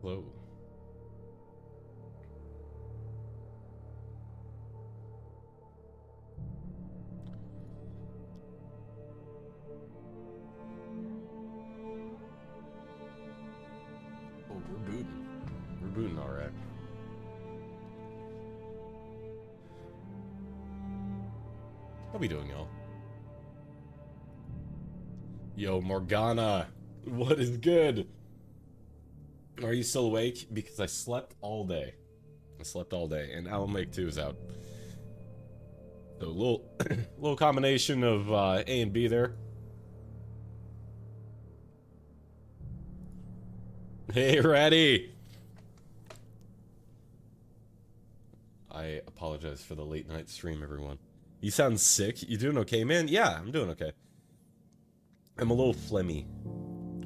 Whoa. Oh, we're booting. We're booting alright. How we doing, y'all? Yo, Morgana! What is good? Are you still awake? Because I slept all day. I slept all day, and Alan Wake 2 is out. So, a little, little combination of A and B there. Hey, Ratty! I apologize for the late night stream, everyone. You sound sick. You doing okay, man? Yeah, I'm doing okay. I'm a little phlegmy,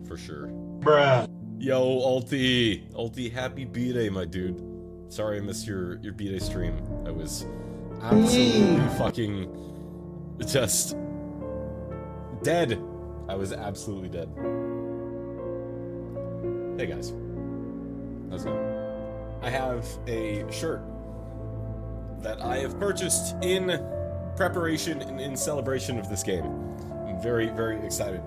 for sure. Bruh. Yo, Alti! Alti, happy B-Day, my dude. Sorry I missed your B-Day stream. I was absolutely fucking just dead. I was absolutely dead. Hey guys. How's it going? I have a shirt that I have purchased in preparation and in celebration of this game. I'm very, very excited.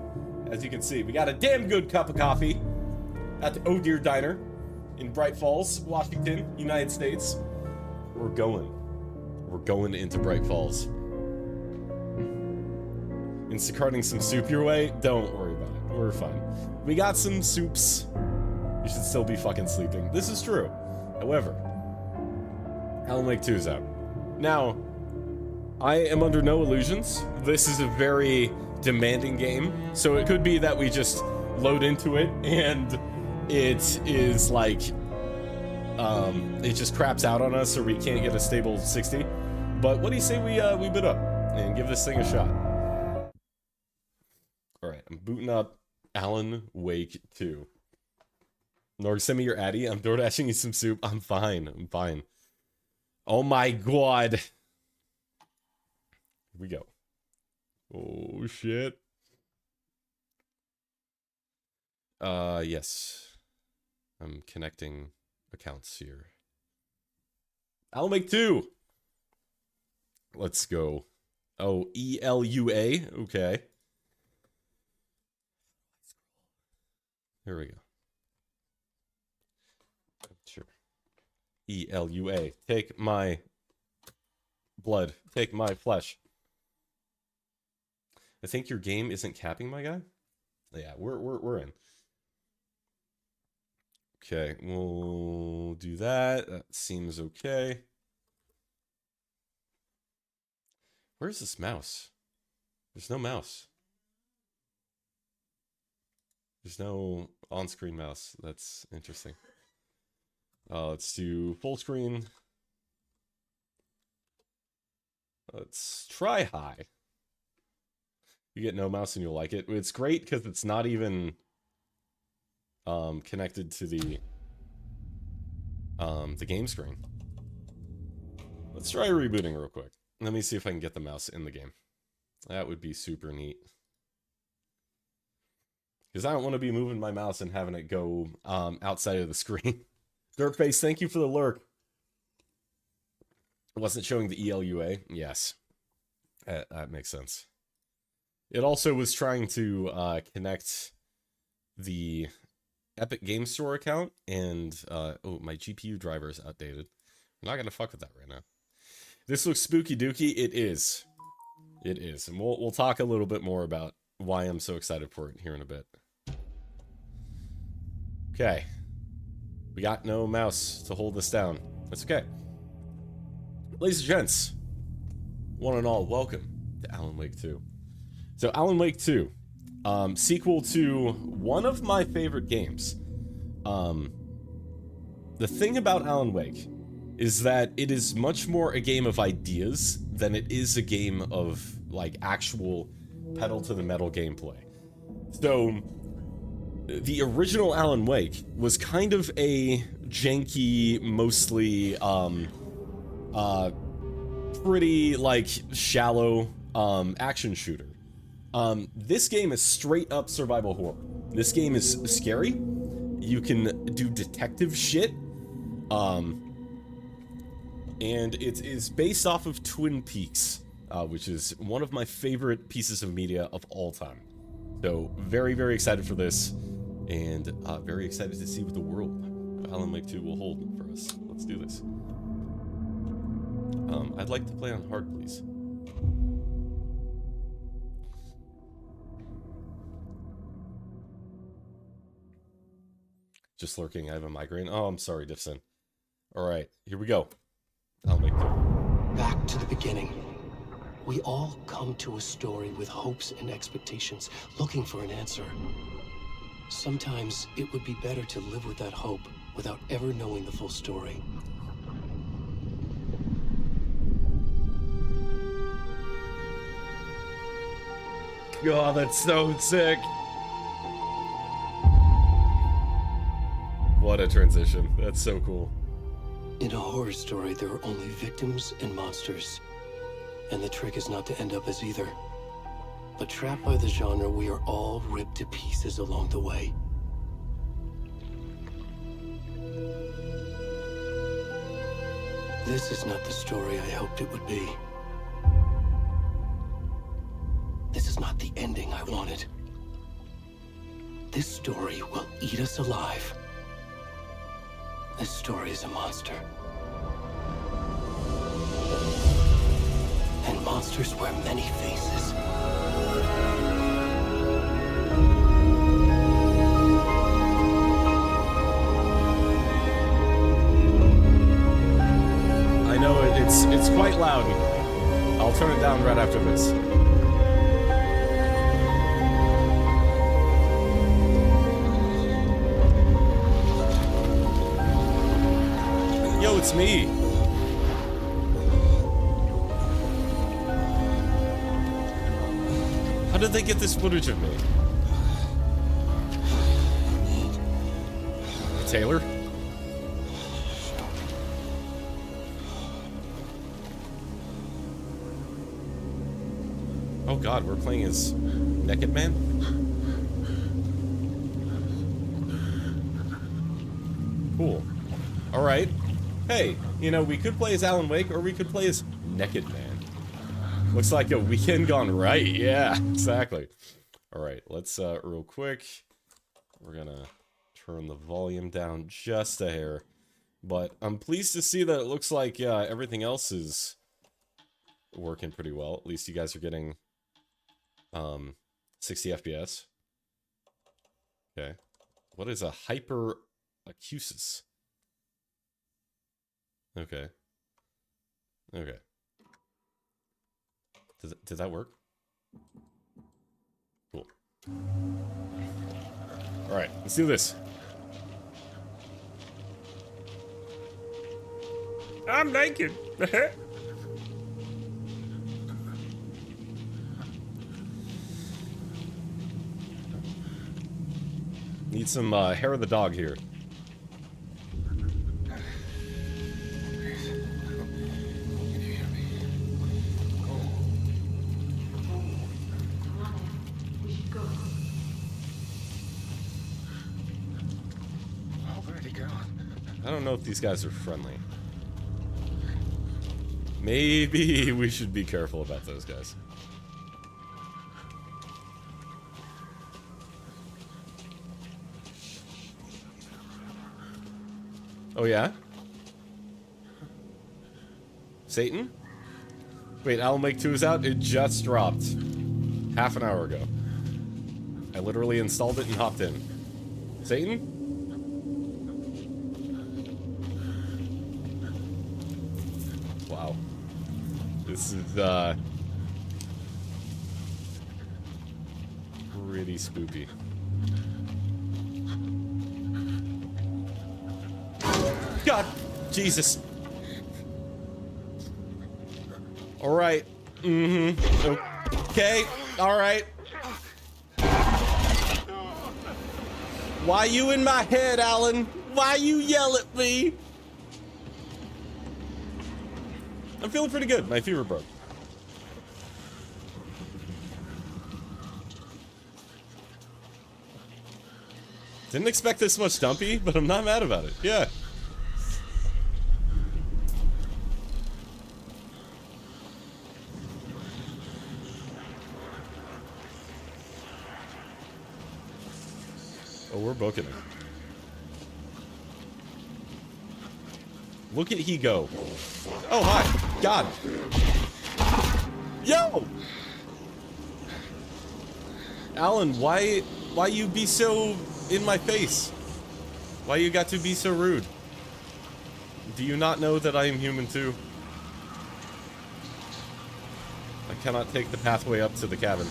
As you can see, we got a damn good cup of coffee at the Oh Dear Diner in Bright Falls, Washington, United States. We're going. We're going into Bright Falls. Instacarting some soup your way? Don't worry about it. We're fine. We got some soups. You should still be fucking sleeping. This is true. However, Alan Wake 2 is out. Now, I am under no illusions. This is a very demanding game, so it could be that we just load into it and it is like, it just craps out on us or we can't get a stable 60. But what do you say we boot up and give this thing a shot? Alright, I'm booting up Alan Wake 2. Norg, send me your Addy. I'm door dashing you some soup. I'm fine. I'm fine. Oh my god. Here we go. Oh shit. Yes. I'm connecting accounts here. Alan Wake 2. Let's go. Oh, ELUA. Okay. Here we go. Sure. ELUA. Take my blood. Take my flesh. I think your game isn't capping, my guy. Yeah, we're in. Okay, we'll do that. That seems okay. Where's this mouse? There's no mouse. There's no on-screen mouse. That's interesting. Let's do full screen. Let's try high. You get no mouse and you'll like it. It's great because it's not even connected to the game screen. Let's try rebooting real quick. Let me see if I can get the mouse in the game. That would be super neat. Because I don't want to be moving my mouse and having it go outside of the screen. Dirtface, thank you for the lurk. It wasn't showing the ELUA. Yes. That makes sense. It also was trying to connect the Epic Game Store account, and oh, my GPU driver is outdated. I'm not gonna fuck with that right now. This looks spooky dooky. It is. It is, and we'll talk a little bit more about why I'm so excited for it here in a bit. Okay, we got no mouse to hold this down. That's okay. Ladies and gents, one and all, welcome to Alan Wake 2. So Alan Wake 2, sequel to one of my favorite games. The thing about Alan Wake is that it is much more a game of ideas than it is a game of, like, actual pedal-to-the-metal gameplay. So, the original Alan Wake was kind of a janky, mostly, pretty, like, shallow, action shooter. This game is straight up survival horror. This game is scary. You can do detective shit. And it is based off of Twin Peaks, which is one of my favorite pieces of media of all time. So very, very excited for this, and very excited to see what the world of Alan Wake 2 will hold for us. Let's do this. I'd like to play on hard, please. Just lurking, I have a migraine. Oh, I'm sorry, Diffson. Alright, here we go. Alan Wake 2. Back to the beginning. We all come to a story with hopes and expectations, looking for an answer. Sometimes it would be better to live with that hope without ever knowing the full story. God, that's so sick. What a transition. That's so cool. In a horror story, there are only victims and monsters. And the trick is not to end up as either. But trapped by the genre, we are all ripped to pieces along the way. This is not the story I hoped it would be. This is not the ending I wanted. This story will eat us alive. This story is a monster. And monsters wear many faces. I know it's quite loud. I'll turn it down right after this. Yo, it's me. How did they get this footage of me? Taylor? Oh god, we're playing as Naked Man? Cool. Alright. Hey, you know, we could play as Alan Wake, or we could play as Naked Man. Looks like a weekend gone right. Yeah, exactly. Alright, let's, real quick. We're gonna turn the volume down just a hair. But I'm pleased to see that it looks like, everything else is working pretty well. At least you guys are getting, 60 FPS. Okay. What is a hyperacusis? Okay. Okay. Did that work? Cool. Alright, let's do this. I'm naked. Need some hair of the dog here. I don't know if these guys are friendly. Maybe we should be careful about those guys. Oh yeah? Satan? Wait, Alan Wake 2 is out? It just dropped. Half an hour ago. I literally installed it and hopped in. Satan? Wow. This is, pretty spooky. God! Jesus! Alright. Okay. Alright. Why you in my head, Alan? Why you yell at me? I'm feeling pretty good. My fever broke. Didn't expect this much dumpy, but I'm not mad about it. Yeah. Oh, we're booking it. Look at he go. Oh, hi. God. Yo! Alan, why you be so in my face? Why you got to be so rude? Do you not know that I am human too? I cannot take the pathway up to the cabin.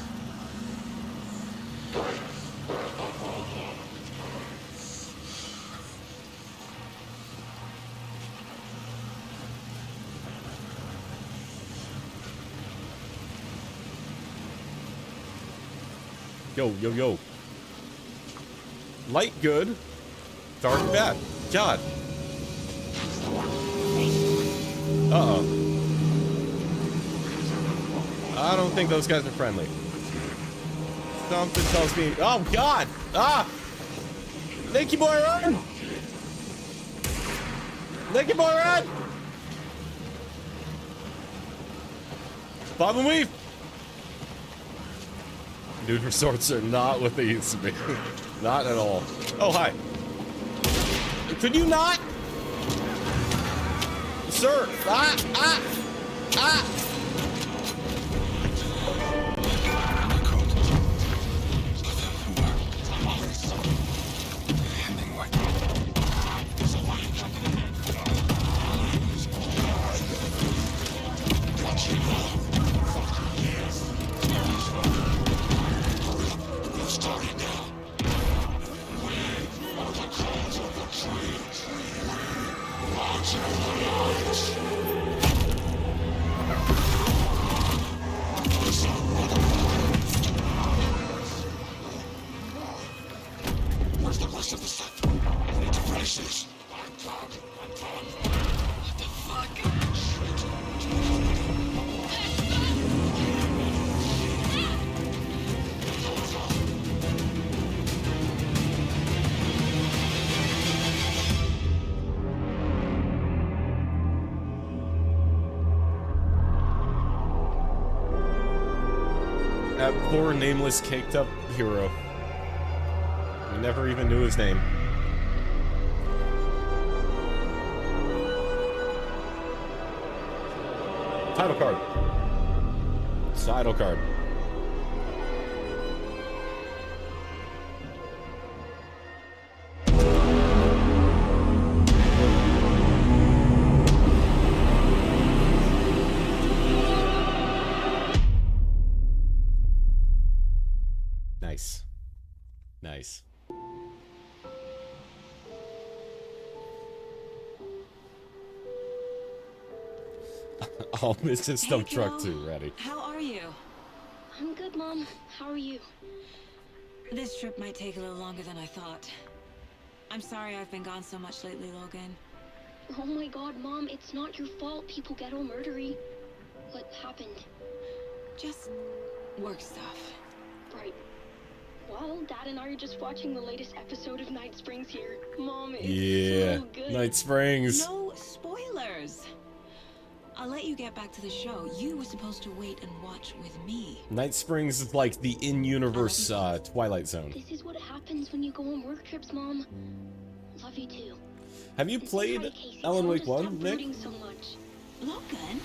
Yo, yo, yo. Light good, dark bad. God. Uh-oh. I don't think those guys are friendly. Something tells me... Oh, God! Ah! Nakey boy, run! Nakey boy, run! Bob and weave! Dude, resorts are not what they used to be. Not at all. Oh, hi. Could you not? Sir! Ah! Ah! Ah! That poor nameless caked up hero. We never even knew his name. Title card. Title card. Nice. Nice. Oh, Mrs. Dump Truck 2, ready. How are you? I'm good, Mom. How are you? This trip might take a little longer than I thought. I'm sorry I've been gone so much lately, Logan. Oh my god, Mom, it's not your fault people get all murdery. What happened? Just work stuff. Right. Well, Dad and I are just watching the latest episode of Night Springs here. Mom, it's so good. Night Springs. No spoilers. I'll let you get back to the show. You were supposed to wait and watch with me. Night Springs is like the in-universe Twilight Zone. This is what happens when you go on work trips, Mom. Love you too. Have you played Alan Wake 1, Nick? So much. Logan?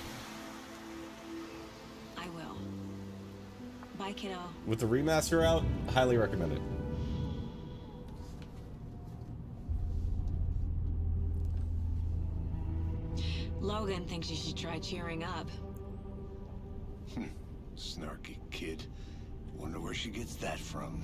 I will. Bye, kiddo. With the remaster out, highly recommend it. Logan thinks you should try cheering up. Snarky kid. Wonder where she gets that from.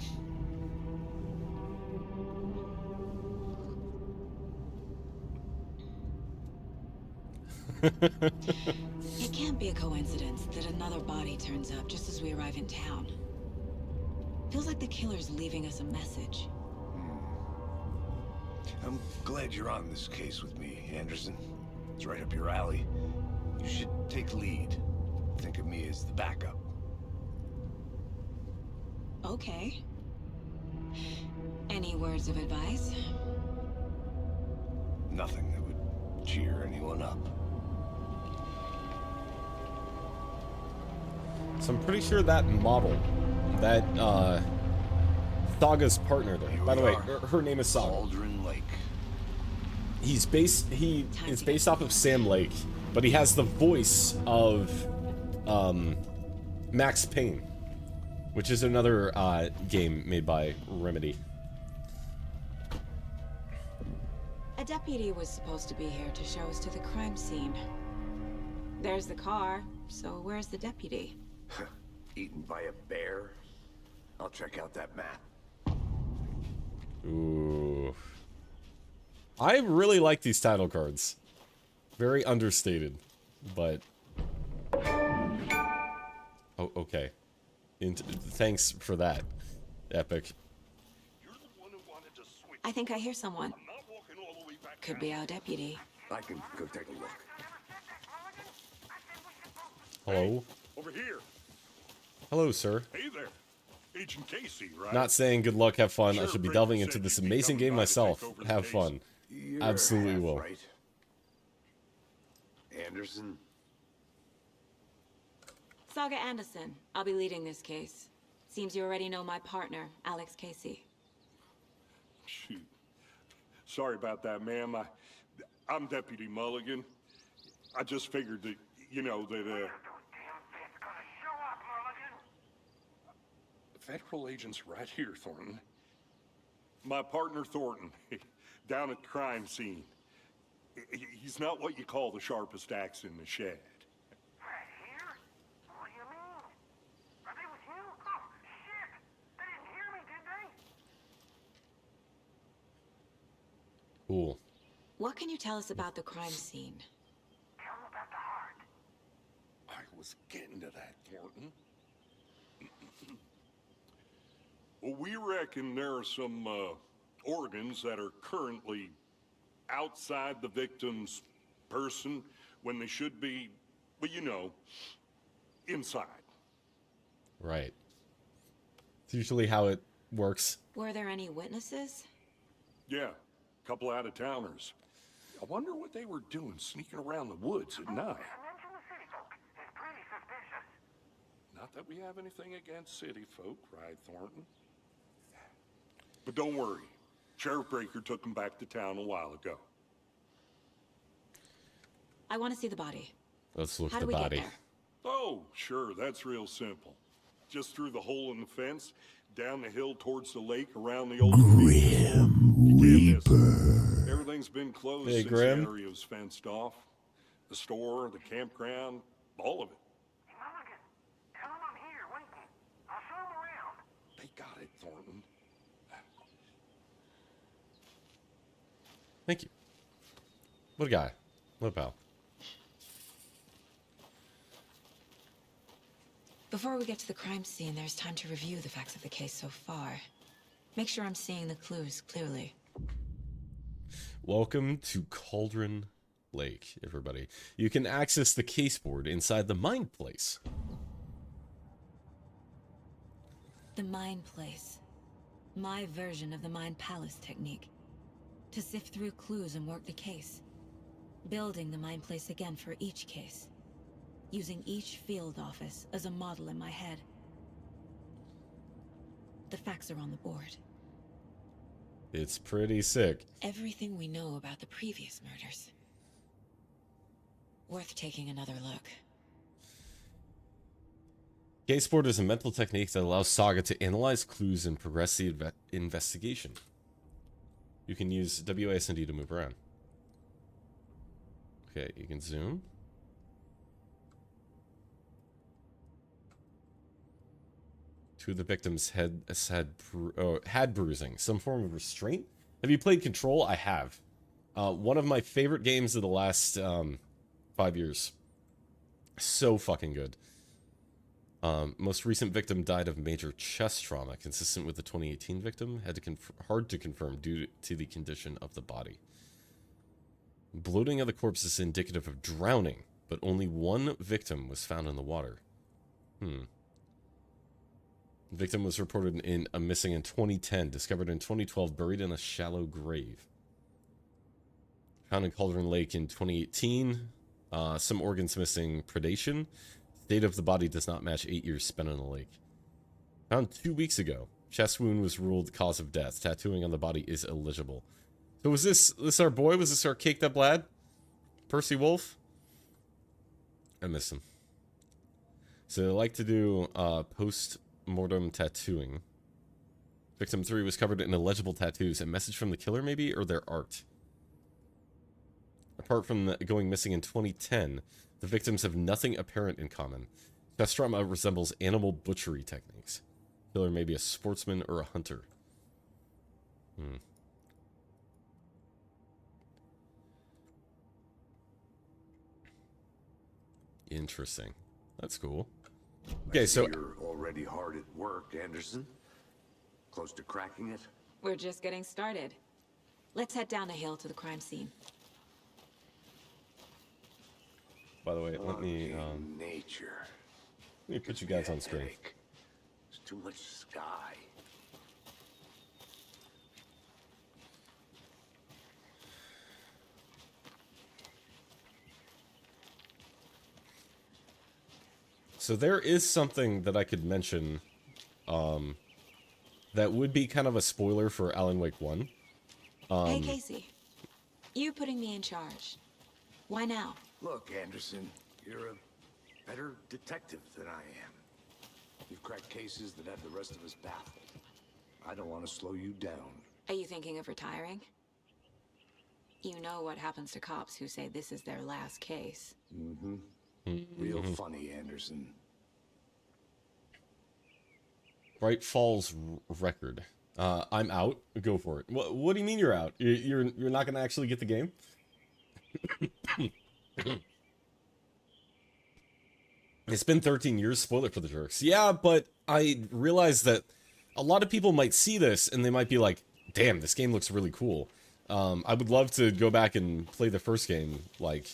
It can't be a coincidence that another body turns up just as we arrive in town. Feels like the killer's leaving us a message. I'm glad you're on this case with me, Anderson. It's right up your alley. You should take lead. Think of me as the backup. Okay. Any words of advice? Nothing that would cheer anyone up. So I'm pretty sure that model, that, Saga's partner there. Here By the we way, are. her name is Saga. Cauldron Lake. He is based off of Sam Lake, but he has the voice of, Max Payne, which is another, game made by Remedy. A deputy was supposed to be here to show us to the crime scene. There's the car, so where's the deputy? Eaten by a bear? I'll check out that map. Ooh. I really like these title cards. Very understated, but... Oh, okay. Thanks for that, Epic. I think I hear someone. Could be our deputy. I can go take a look. Hello? Over here. Hello, sir. Hey there. Agent Casey, right? Not saying good luck, have fun. I Sheriff should be Baker delving said into this you'd be amazing coming game by to take myself. over the Have case. fun. You're Absolutely half will. right. Anderson? Saga Anderson. I'll be leading this case. Seems you already know my partner, Alex Casey. Shoot. Sorry about that, ma'am. I'm Deputy Mulligan. I just figured that, you know, that, Federal agent's right here, Thornton. My partner, Thornton, down at the crime scene. He's not what you call the sharpest axe in the shed. Right here? What do you mean? Are they with you? Oh, shit! They didn't hear me, did they? Cool. What can you tell us about the crime scene? Tell them about the heart. I was getting to that, Thornton. Well, we reckon there are some organs that are currently outside the victim's person when they should be, well, you know, inside. Right. It's usually how it works. Were there any witnesses? Yeah, a couple out-of-towners. I wonder what they were doing sneaking around the woods at night. Mention the city folk. It's pretty suspicious. Not that we have anything against city folk, right, Thornton? But don't worry. Sheriff Baker took them back to town a while ago. I want to see the body. Let's look How at do the we get body. there? Oh, sure, that's real simple. Just through the hole in the fence, down the hill towards the lake, around the old Grim Reaper. Everything's been closed Hey, since Grim. the area was fenced off. The store, the campground, all of it. Hey, Mulligan, tell them I'm here waiting. I'll show them around. They got it, Thornton. Thank you. What a guy. What a pal. Before we get to the crime scene, there's time to review the facts of the case so far. Make sure I'm seeing the clues clearly. Welcome to Cauldron Lake, everybody. You can access the case board inside the Mind Place. The Mind Place. My version of the Mind Palace technique. To sift through clues and work the case. Building the Mind Place again for each case. Using each field office as a model in my head. The facts are on the board. It's pretty sick. Everything we know about the previous murders. Worth taking another look. Case board is a mental technique that allows Saga to analyze clues and progress the investigation. You can use WASD to move around. Okay, you can zoom. Two of the victims had bruising, some form of restraint. Have you played Control? I have. One of my favorite games of the last 5 years. So fucking good. Most recent victim died of major chest trauma, consistent with the 2018 victim. Hard to confirm due to the condition of the body. Bloating of the corpse is indicative of drowning, but only one victim was found in the water. The victim was reported in missing in 2010, discovered in 2012, buried in a shallow grave. Found in Cauldron Lake in 2018. Some organs missing. Predation. State of the body does not match 8 years spent in the lake. Found 2 weeks ago. Chest wound was ruled cause of death. Tattooing on the body is illegible. So was this our boy? Was this our caked up lad? Percy Wolf? I miss him. So they like to do post-mortem tattooing. Victim 3 was covered in illegible tattoos. A message from the killer, maybe? Or their art? Apart from going missing in 2010, the victims have nothing apparent in common. Chest trauma resembles animal butchery techniques. Killer may be a sportsman or a hunter. Interesting. That's cool. Okay, so you're already hard at work, Anderson. Close to cracking it? We're just getting started. Let's head down the hill to the crime scene. by the way, let me nature. let me put you guys on screen. There's too much sky. So there is something that I could mention that would be kind of a spoiler for Alan Wake 1. Hey, Casey. You putting me in charge. Why now? Look, Anderson, you're a better detective than I am. You've cracked cases that have the rest of us baffled. I don't want to slow you down. Are you thinking of retiring? You know what happens to cops who say this is their last case. Mm-hmm. Real funny, Anderson. Bright Falls record. I'm out. Go for it. What do you mean you're out? You're not gonna actually get the game? It's been 13 years. Spoil it for the jerks. Yeah, but I realize that a lot of people might see this and they might be like, "Damn, this game looks really cool." I would love to go back and play the first game, like,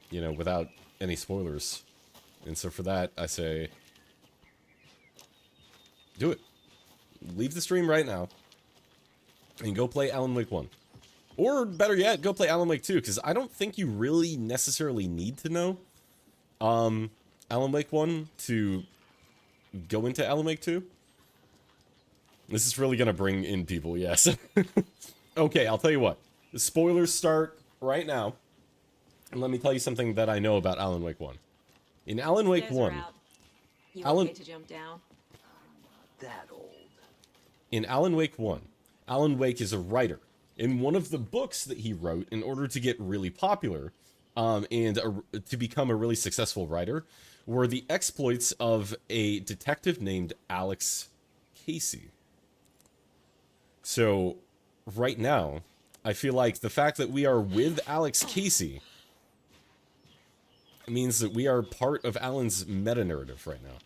you know, without any spoilers. And so for that, I say, do it. Leave the stream right now and go play Alan Wake 1. Or better yet, go play Alan Wake 2, because I don't think you really necessarily need to know Alan Wake 1 to go into Alan Wake 2. This is really going to bring in people, yes. Okay, I'll tell you what. The spoilers start right now. And let me tell you something that I know about Alan Wake 1. In Alan Wake 1... You okay to jump down? That old. In Alan Wake 1, Alan Wake is a writer. In one of the books that he wrote, in order to get really popular and to become a really successful writer, were the exploits of a detective named Alex Casey. So, right now, I feel like the fact that we are with Alex Casey means that we are part of Alan's meta-narrative right now.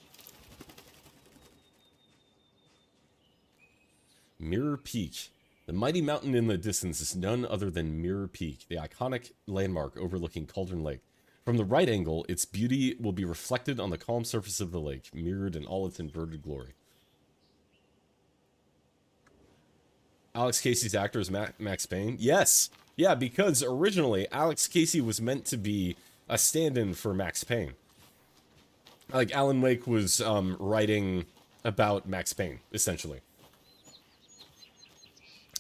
Mirror Peak. The mighty mountain in the distance is none other than Mirror Peak, the iconic landmark overlooking Cauldron Lake. From the right angle, its beauty will be reflected on the calm surface of the lake, mirrored in all its inverted glory. Alex Casey's actor is Max Payne? Yes! Yeah, because originally, Alex Casey was meant to be a stand-in for Max Payne. Like, Alan Wake was writing about Max Payne, essentially.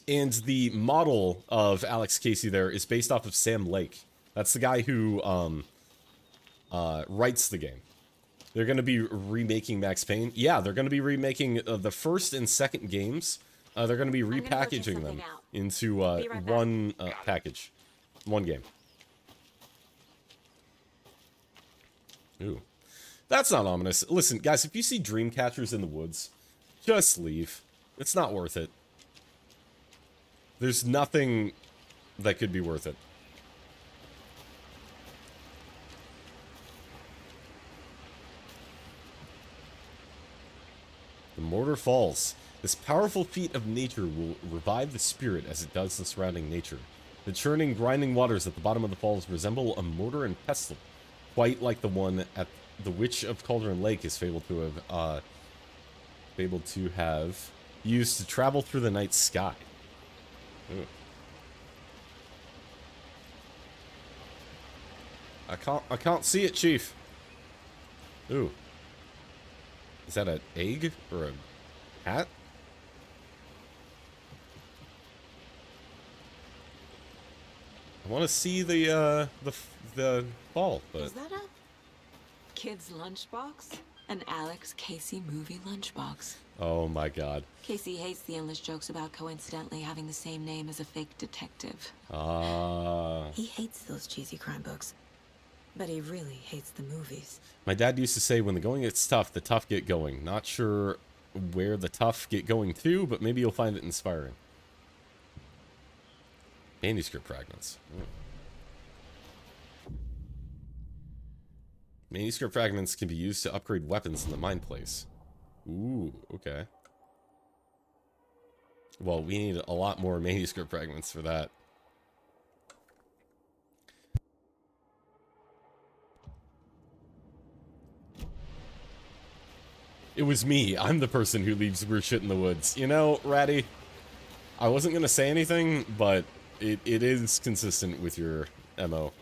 And the model of Alex Casey there is based off of Sam Lake. That's the guy who writes the game. They're going to be remaking Max Payne. Yeah, they're going to be remaking the first and second games. They're going to be repackaging them into one package. One game. Ooh. That's not ominous. Listen, guys, if you see dream catchers in the woods, just leave. It's not worth it. There's nothing that could be worth it. The mortar falls. This powerful feat of nature will revive the spirit as it does the surrounding nature. The churning, grinding waters at the bottom of the falls resemble a mortar and pestle, quite like the one at the Witch of Cauldron Lake is fabled to have be able to have used to travel through the night sky. Ooh. I can't see it, Chief. Ooh. Is that an egg or a hat? I want to see the ball, but Is that a kid's lunchbox? An Alex Casey movie lunchbox. oh my god. Casey hates the endless jokes about coincidentally having the same name as a fake detective. Ah. He hates those cheesy crime books. But he really hates the movies. My dad used to say, when the going gets tough, the tough get going. Not sure where the tough get going to, but maybe you'll find it inspiring. Manuscript fragments. Manuscript fragments can be used to upgrade weapons in the mine place. Ooh, okay. Well, we need a lot more manuscript fragments for that. It was me. I'm the person who leaves weird shit in the woods. You know, Ratty, I wasn't going to say anything, but it is consistent with your MO.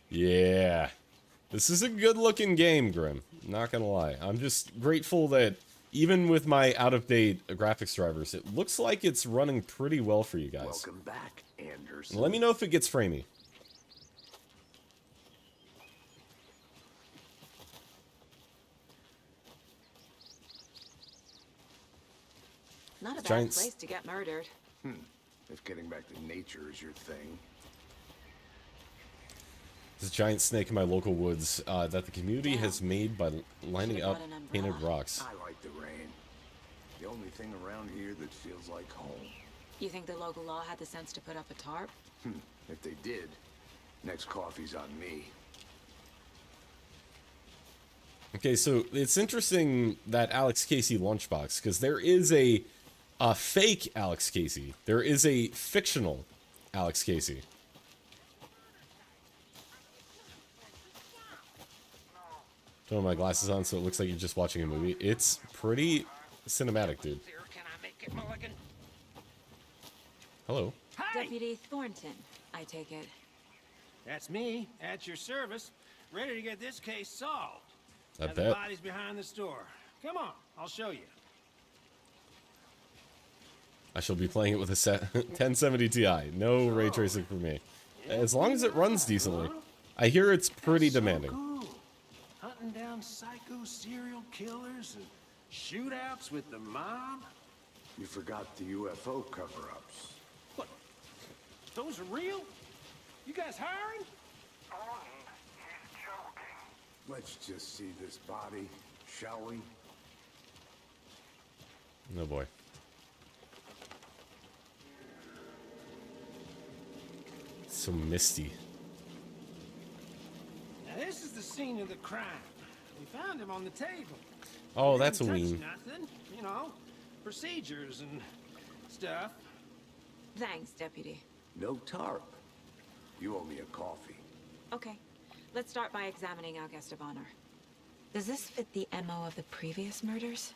Yeah. This is a good-looking game, Grim. Not gonna lie. I'm just grateful that even with my out-of-date graphics drivers, it looks like it's running pretty well for you guys. Welcome back, Anderson. Let me know if it gets framey. Not a bad Giants. place to get murdered. If getting back to nature is your thing. There's a giant snake in my local woods that the community has made by lining up painted rocks. I like the rain. The only thing around here that feels like home. You think the local law had the sense to put up a tarp? If they did, next coffee's on me. Okay, so it's interesting that Alex Casey lunchbox, because there is a fake Alex Casey. There is a fictional Alex Casey. Put my glasses on so it looks like you're just watching a movie. It's pretty cinematic, dude. Can I make it, Mulligan? Hello. Deputy Thornton, I take it. That's me, at your service, ready to get this case solved. I Have the bet. bodies behind the store. Come on, I'll show you. I shall be playing it with a 1070 Ti. No ray tracing for me. As long as it runs decently. I hear it's pretty demanding. Cool. Hunting down psycho serial killers and shootouts with the mob. You forgot the UFO cover-ups. What? Those are real? You guys hiring? Tony, he's joking. Let's just see this body, shall we? Oh boy. So misty. Now this is the scene of the crime. We found him on the table. Oh, We that's a didn't touch ween. Nothing, you know, procedures and stuff. Thanks, Deputy. No tarp. You owe me a coffee. Okay, let's start by examining our guest of honor. Does this fit the MO of the previous murders?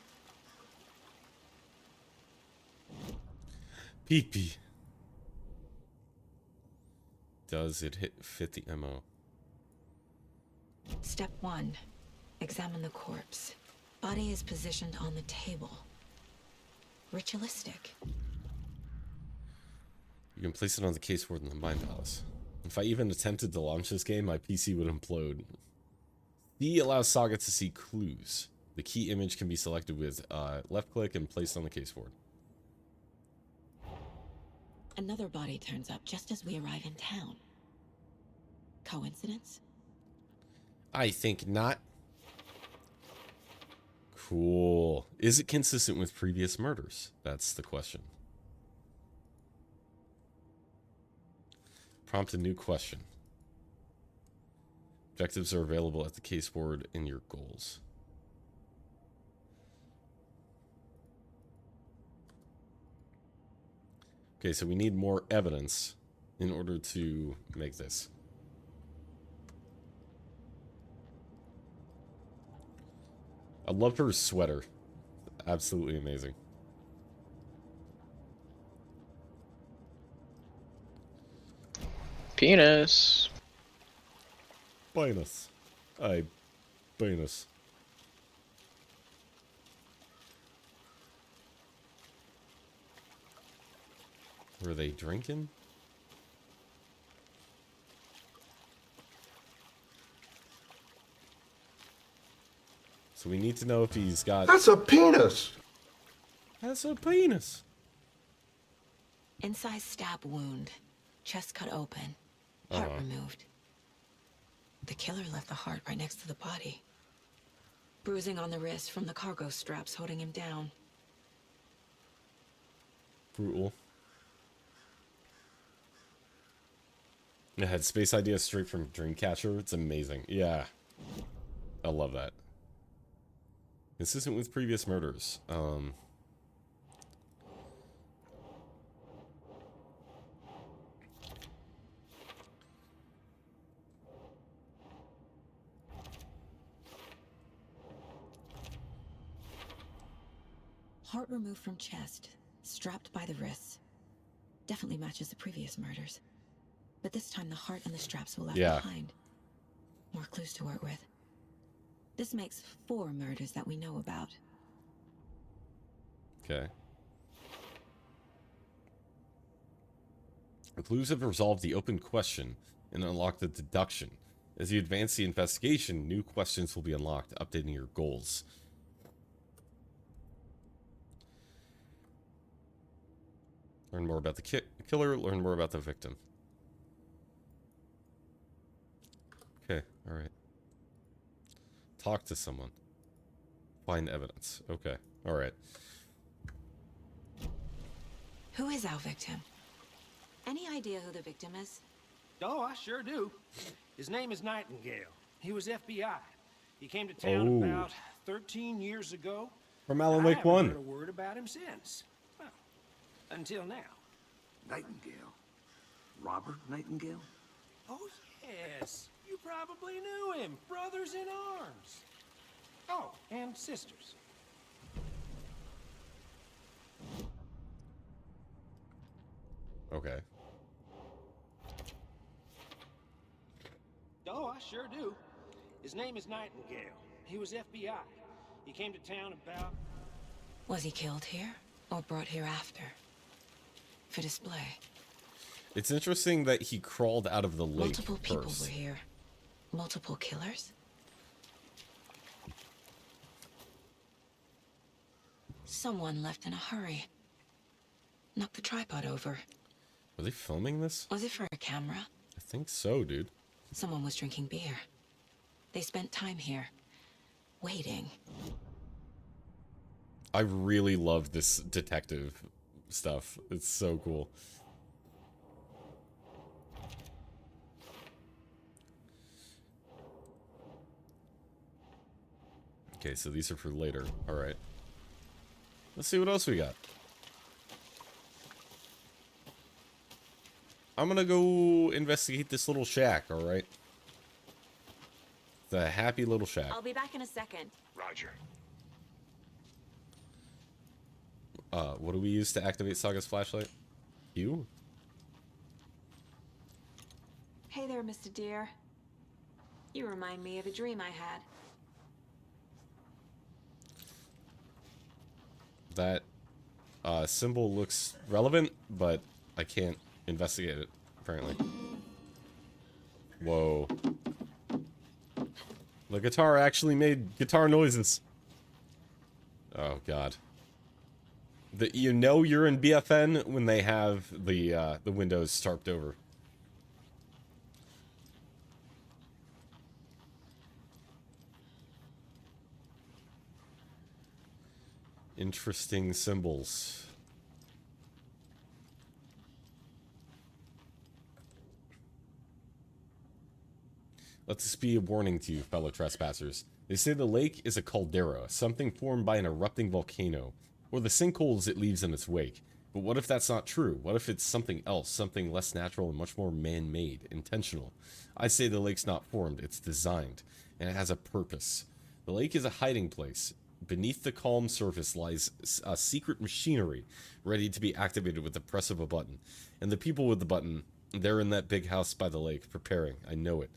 Pee-pee. Does it fit the MO? Step 1. Examine the corpse. Body is positioned on the table. Ritualistic. You can place it on the caseboard in the Mind Palace. If I even attempted to launch this game, my PC would implode. D allows Saga to see clues. The key image can be selected with left click and placed on the caseboard. Another body turns up just as we arrive in town. Coincidence? I think not. Cool. Is it consistent with previous murders? That's the question. Prompt a new question. Objectives are available at the caseboard in your goals. Okay, so we need more evidence in order to make this. I love her sweater. Absolutely amazing. Penis. Penis. Hey, penis. Were they drinking? So we need to know if he's got... That's a penis! That's a penis! Incised stab wound. Chest cut open. Heart removed. The killer left the heart right next to the body. Bruising on the wrist from the cargo straps holding him down. Brutal. It had space ideas straight from Dreamcatcher. It's amazing. Yeah. I love that. Consistent with previous murders. Heart removed from chest, strapped by the wrists. Definitely matches the previous murders. But this time the heart and the straps were left behind. More clues to work with. This makes 4 murders that we know about. Okay. The clues have resolved the open question and unlocked the deduction. As you advance the investigation, new questions will be unlocked, updating your goals. Learn more about the killer, learn more about the victim. Okay, alright. Talk to someone. Find evidence. Okay, alright. Who is our victim? Any idea who the victim is? Oh, I sure do. His name is Nightingale. He was FBI. He came to town about 13 years ago. From Alan Wake 1. I haven't heard a word about him since. Well, until now. Nightingale? Robert Nightingale? Oh, yes. You probably knew him. Brothers in arms. Oh, and sisters. Okay. Oh, I sure do. His name is Nightingale. He was FBI. He came to town about... Was he killed here or brought here after? For display. It's interesting that he crawled out of the lake Multiple people first. were here. Multiple killers? Someone left in a hurry. Knocked the tripod over. Were they filming this? Was it for a camera? I think so, dude. Someone was drinking beer. They spent time here. Waiting. I really love this detective stuff. It's so cool. Okay, so these are for later. Alright. Let's see what else we got. I'm gonna go investigate this little shack, alright? The happy little shack. I'll be back in a second. Roger. What do we use to activate Saga's flashlight? You? Hey there, Mr. Deer. You remind me of a dream I had. That symbol looks relevant, but I can't investigate it, apparently. Whoa. The guitar actually made guitar noises. Oh, God. You know you're in BFN when they have the windows tarped over. Interesting symbols. Let this be a warning to you, fellow trespassers. They say the lake is a caldera, something formed by an erupting volcano, or the sinkholes it leaves in its wake. But what if that's not true? What if it's something else, something less natural and much more man-made, intentional? I say the lake's not formed, it's designed, and it has a purpose. The lake is a hiding place. Beneath the calm surface lies a secret machinery ready to be activated with the press of a button. And the people with the button, they're in that big house by the lake, preparing. I know it.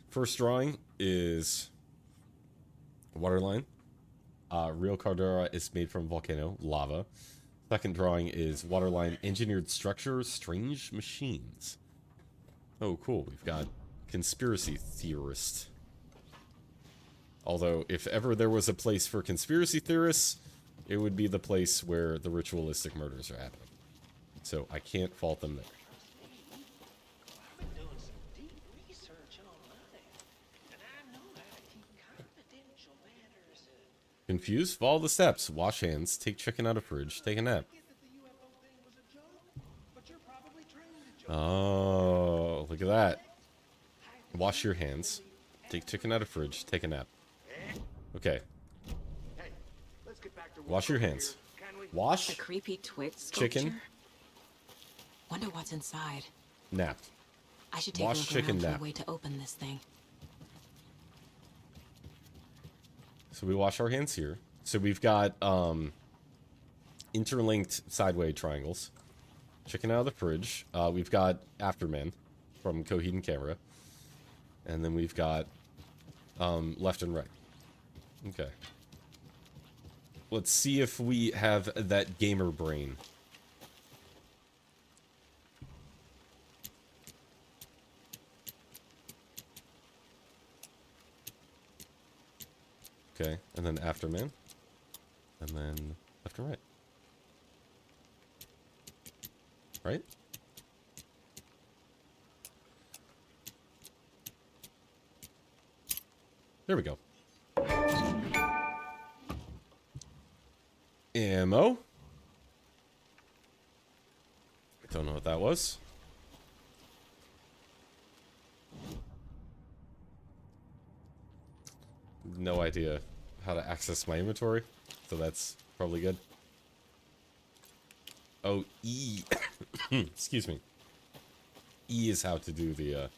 First drawing is waterline. Real caldera is made from volcano, lava. Second drawing is waterline, engineered structure, strange machines. Oh, cool. We've got conspiracy theorist. Although, if ever there was a place for conspiracy theorists, it would be the place where the ritualistic murders are happening. So I can't fault them there. I've been doing some deep research online, and I know how to keep confidential matters. Confused? Follow the steps. Wash hands, take chicken out of fridge, take a nap. Oh, look at that. Wash your hands, take chicken out of fridge, take a nap. Okay. Wash your hands. Wash. The creepy twig sculpture? Chicken. Wonder what's inside. Nap. I should take Wash a look chicken around for nap. a way to open this thing. So we wash our hands here. So we've got interlinked sideway triangles. Chicken out of the fridge. We've got Afterman from Coheed and Camera. And then we've got left and right. Okay. Let's see if we have that gamer brain. Okay, and then Afterman. And then left and right. Right? There we go. Ammo. Don't know what that was. No idea how to access my inventory, so that's probably good. Oh, E. Excuse me. E is how to do the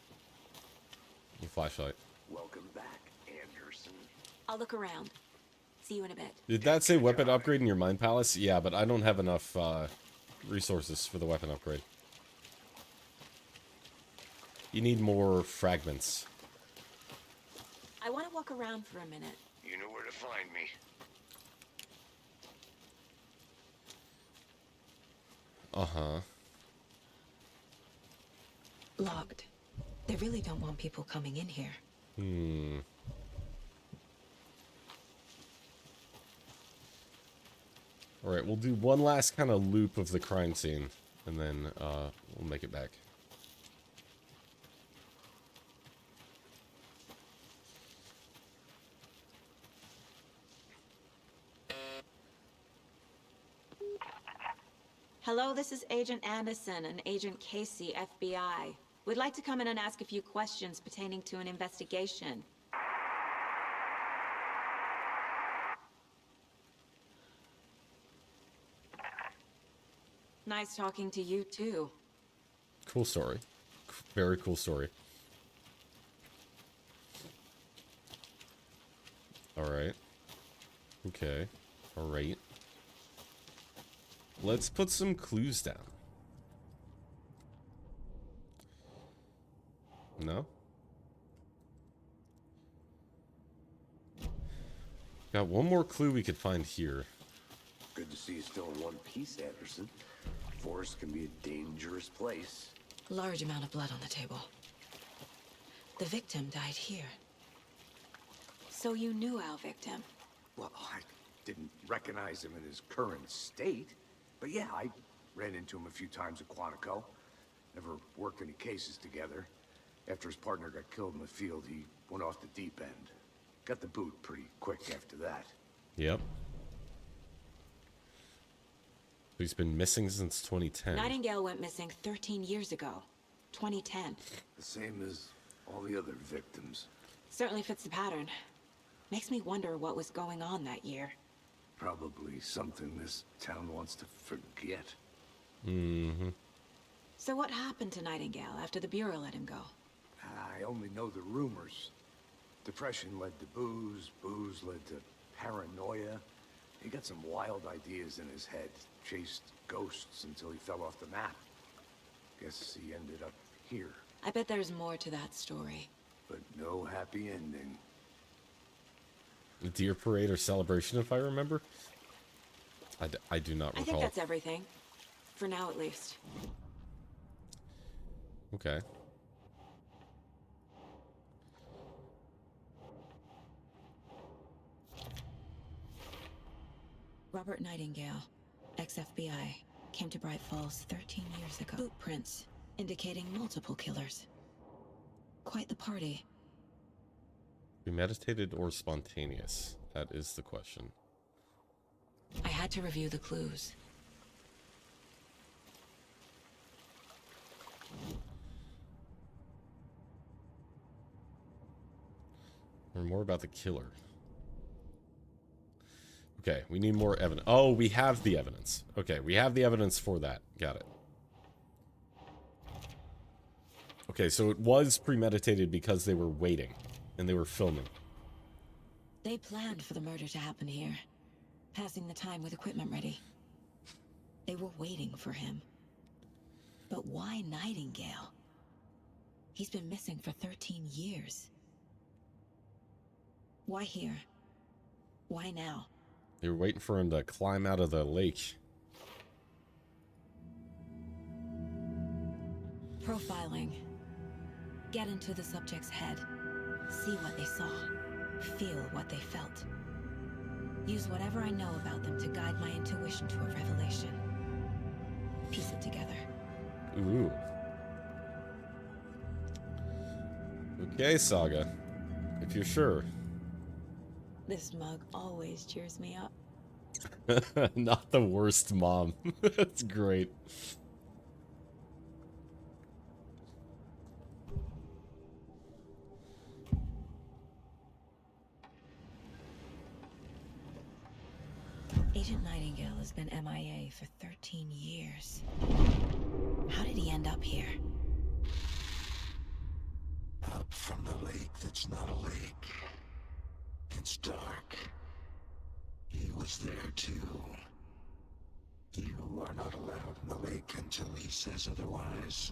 flashlight. Welcome back, Anderson. I'll look around. See you in a bit. Did that say weapon upgrade in your Mind Palace? Yeah, but I don't have enough resources for the weapon upgrade. You need more fragments. I want to walk around for a minute. You know where to find me. Uh-huh. Locked. They really don't want people coming in here. Alright, we'll do one last kind of loop of the crime scene, and then we'll make it back. Hello, this is Agent Anderson and Agent Casey, FBI. We'd like to come in and ask a few questions pertaining to an investigation. Nice talking to you, too. Cool story. Very cool story. Alright. Okay. Alright. Let's put some clues down. No? Got one more clue we could find here. Good to see you still in one piece, Anderson. Forest can be a dangerous place. Large amount of blood on the table. The victim died here. So you knew our victim? Well, I didn't recognize him in his current state. But yeah, I ran into him a few times at Quantico. Never worked any cases together. After his partner got killed in the field, he went off the deep end. Got the boot pretty quick after that. Yep. He's been missing since 2010. Nightingale went missing 13 years ago. 2010. The same as all the other victims. Certainly fits the pattern. Makes me wonder what was going on that year. Probably something this town wants to forget. Mm-hmm. So what happened to Nightingale after the Bureau let him go? I only know the rumors. Depression led to booze, booze led to paranoia. He got some wild ideas in his head, chased ghosts until he fell off the map. Guess he ended up here, I bet there's more to that story. but no happy ending. The deer parade or celebration, if I remember. I do not I recall. think that's everything. For now, at least. Okay. Robert Nightingale, ex-FBI, came to Bright Falls 13 years ago. Footprints indicating multiple killers. Quite the party. Premeditated or spontaneous? That is the question. I had to review the clues. Learn more about the killer. Okay, we need more evidence. Oh, we have the evidence. Okay, we have the evidence for that. Got it. Okay, so it was premeditated because they were waiting and they were filming. They planned for the murder to happen here, passing the time with equipment ready. They were waiting for him. But why Nightingale? He's been missing for 13 years. Why here? Why now? They were waiting for him to climb out of the lake. Profiling. Get into the subject's head. See what they saw. Feel what they felt. Use whatever I know about them to guide my intuition to a revelation. Piece it together. Ooh. Okay, Saga. If you're sure. This mug always cheers me up. Not the worst mom. That's great. Agent Nightingale has been MIA for 13 years. How did he end up here? Up from the lake that's not a lake. It's dark. He was there too. You are not allowed in the lake until he says otherwise.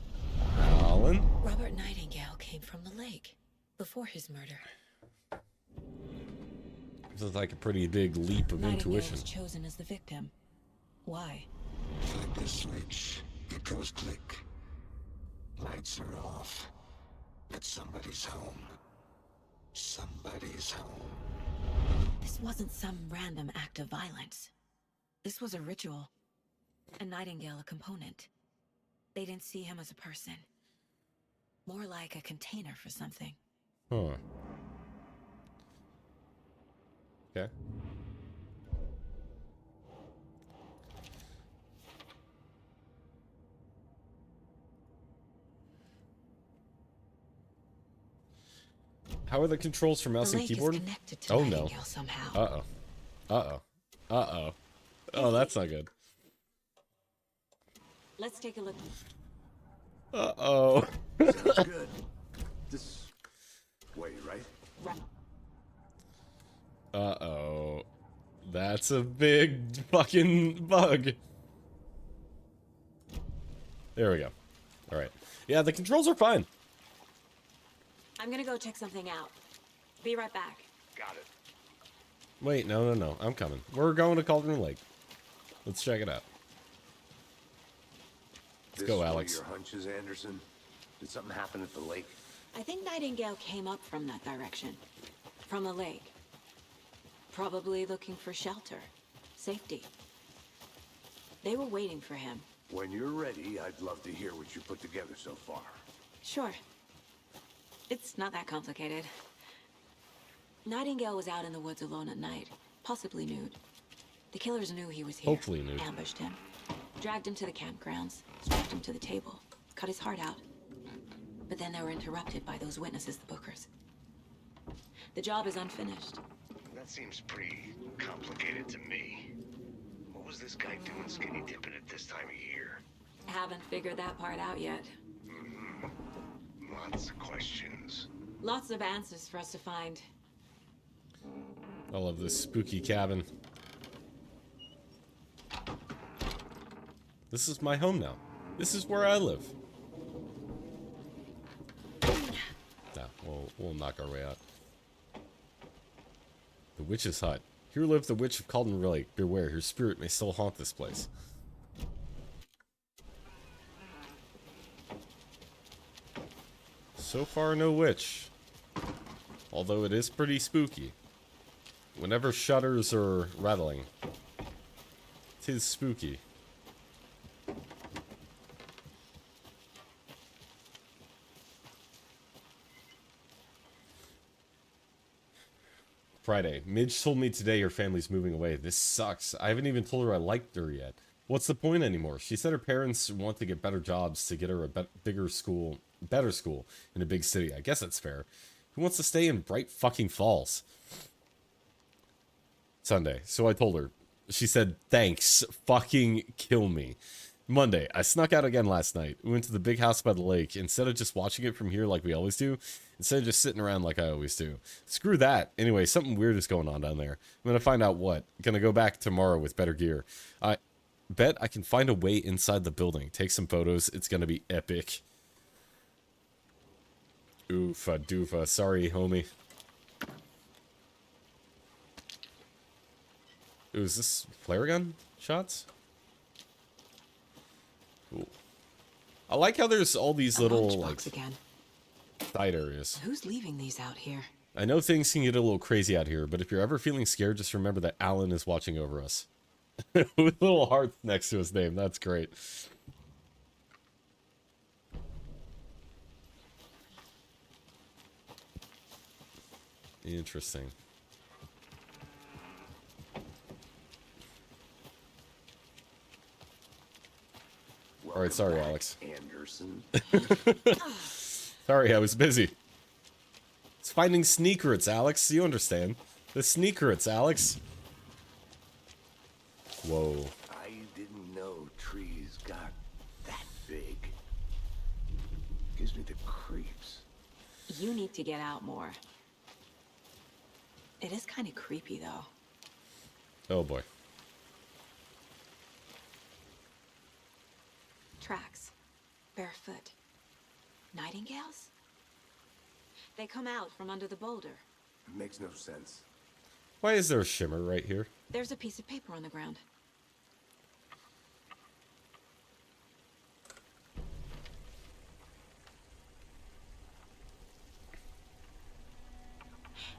Alan? Robert Nightingale came from the lake before his murder. This is like a pretty big leap of Nightingale intuition. was chosen as the victim. Why? Flick the switch. It goes click. Lights are off. But somebody's home. Somebody's home. This wasn't some random act of violence. This was a ritual. And Nightingale a component. They didn't see him as a person. More like a container for something. Huh. Okay. How are the controls for mouse The and lake is keyboard? connected to Oh no. Nightingale somehow. Uh-oh. Uh-oh. Uh-oh. Oh, that's not good. Let's take a look. Uh-oh. Sounds good. This way, right? Right. Uh-oh. That's a big fucking bug. There we go. All right. Yeah, the controls are fine. I'm gonna go check something out. Be right back. Got it. Wait, no. I'm coming. We're going to Cauldron Lake. Let's check it out. Let's go, Alex. Your hunches, Anderson? Did something happen at the lake? I think Nightingale came up from that direction. From the lake. Probably looking for shelter. Safety. They were waiting for him. When you're ready, I'd love to hear what you put together so far. Sure. It's not that complicated. Nightingale was out in the woods alone at night, possibly nude. The killers knew he was here. Hopefully nude. Ambushed him. Dragged him to the campgrounds, strapped him to the table, cut his heart out. But then they were interrupted by those witnesses, the Bookers. The job is unfinished. That seems pretty complicated to me. What was this guy doing skinny dipping at this time of year? Haven't figured that part out yet. Lots of questions. Lots of answers for us to find. I love this spooky cabin. This is my home now. This is where I live. Nah, we'll knock our way out. The witch's hut. Here lived the witch of Calden Lake. Beware, her spirit may still haunt this place. So far, no witch. Although it is pretty spooky. Whenever shutters are rattling, 'tis spooky. Friday. Midge told me today her family's moving away. This sucks. I haven't even told her I liked her yet. What's the point anymore? She said her parents want to get better jobs to get her a better school in a big city. I guess that's fair. Who wants to stay in Bright fucking Falls? Sunday. So I told her. She said, thanks. Fucking kill me. Monday. I snuck out again last night. We went to the big house by the lake. Instead of just watching it from here like we always do, instead of just sitting around like I always do. Screw that. Anyway, something weird is going on down there. I'm gonna find out what. Gonna go back tomorrow with better gear. I bet I can find a way inside the building. Take some photos. It's gonna be epic. Oofa doofa. Sorry, homie. Ooh, is this flare gun shots? Ooh. I like how there's all these little, like, side areas. Who's leaving these out here? I know things can get a little crazy out here, but if you're ever feeling scared, just remember that Alan is watching over us. With little hearts next to his name. That's great. Interesting. Alright, sorry, Alex. Anderson. Sorry, I was busy. It's finding sneakerets, Alex. You understand. The sneakerets, Alex. Whoa. I didn't know trees got that big. Gives me the creeps. You need to get out more. It is kind of creepy, though. Oh, boy. Tracks. Barefoot. Nightingales? They come out from under the boulder. It makes no sense. Why is there a shimmer right here? There's a piece of paper on the ground.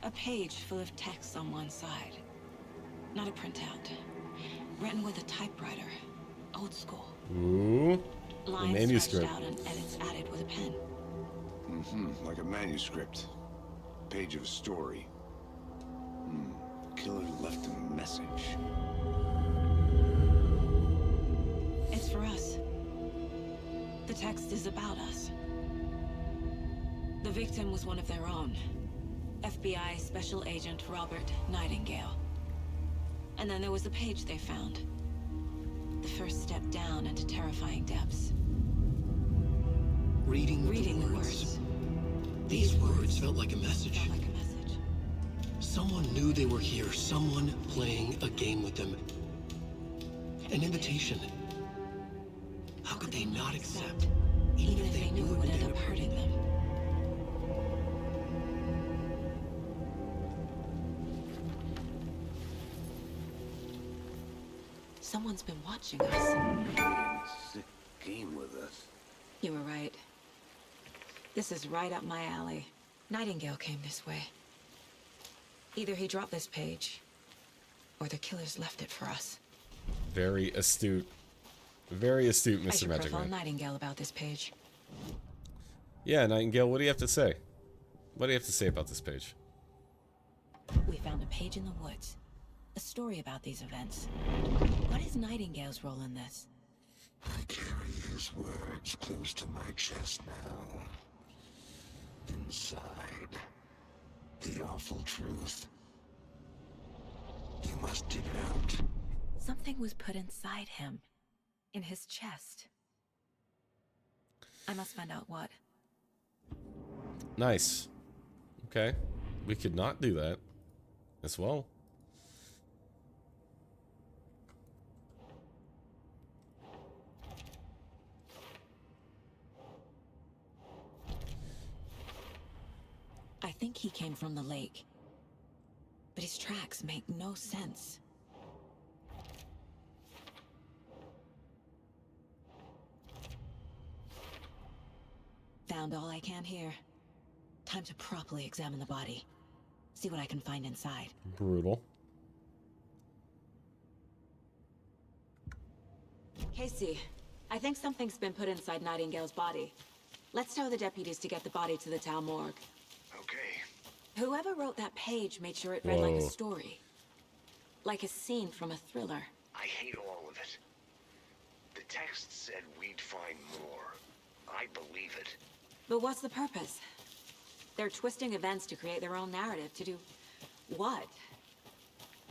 A page full of text on one side. Not a printout. Written with a typewriter. Old school. Ooh. Lines manuscript. scratched out and edits added with a pen. Like a manuscript. Page of a story. Killer left a message. It's for us. The text is about us. The victim was one of their own. FBI Special Agent Robert Nightingale. And then there was the page they found. The first step down into terrifying depths. Reading the words. These words felt like a message. Felt like a message. Someone knew they were here. Someone playing a game with them. An invitation. How could they not accept? Even if they knew it would end up hurting them. Someone's been watching us. Sick game with us. You were right. This is right up my alley. Nightingale came this way. Either he dropped this page, or the killers left it for us. Very astute. Very astute, I Mr. should Magic profile Man. Nightingale about this page. Yeah, Nightingale, what do you have to say? What do you have to say about this page? We found a page in the woods. A story about these events. What is Nightingale's role in this? I carry his words close to my chest now. Inside, the awful truth. You must dig it out. Something was put inside him. In his chest. I must find out what. Nice. Okay. We could not do that as well. I think he came from the lake. But his tracks make no sense. Found all I can here. Time to properly examine the body. See what I can find inside. Brutal. Casey, I think something's been put inside Nightingale's body. Let's tell the deputies to get the body to the town morgue. Okay. Whoever wrote that page made sure it read like a Whoa. story. Like a scene from a thriller. I hate all of it. The text said we'd find more. I believe it. But what's the purpose? They're twisting events to create their own narrative. To do what?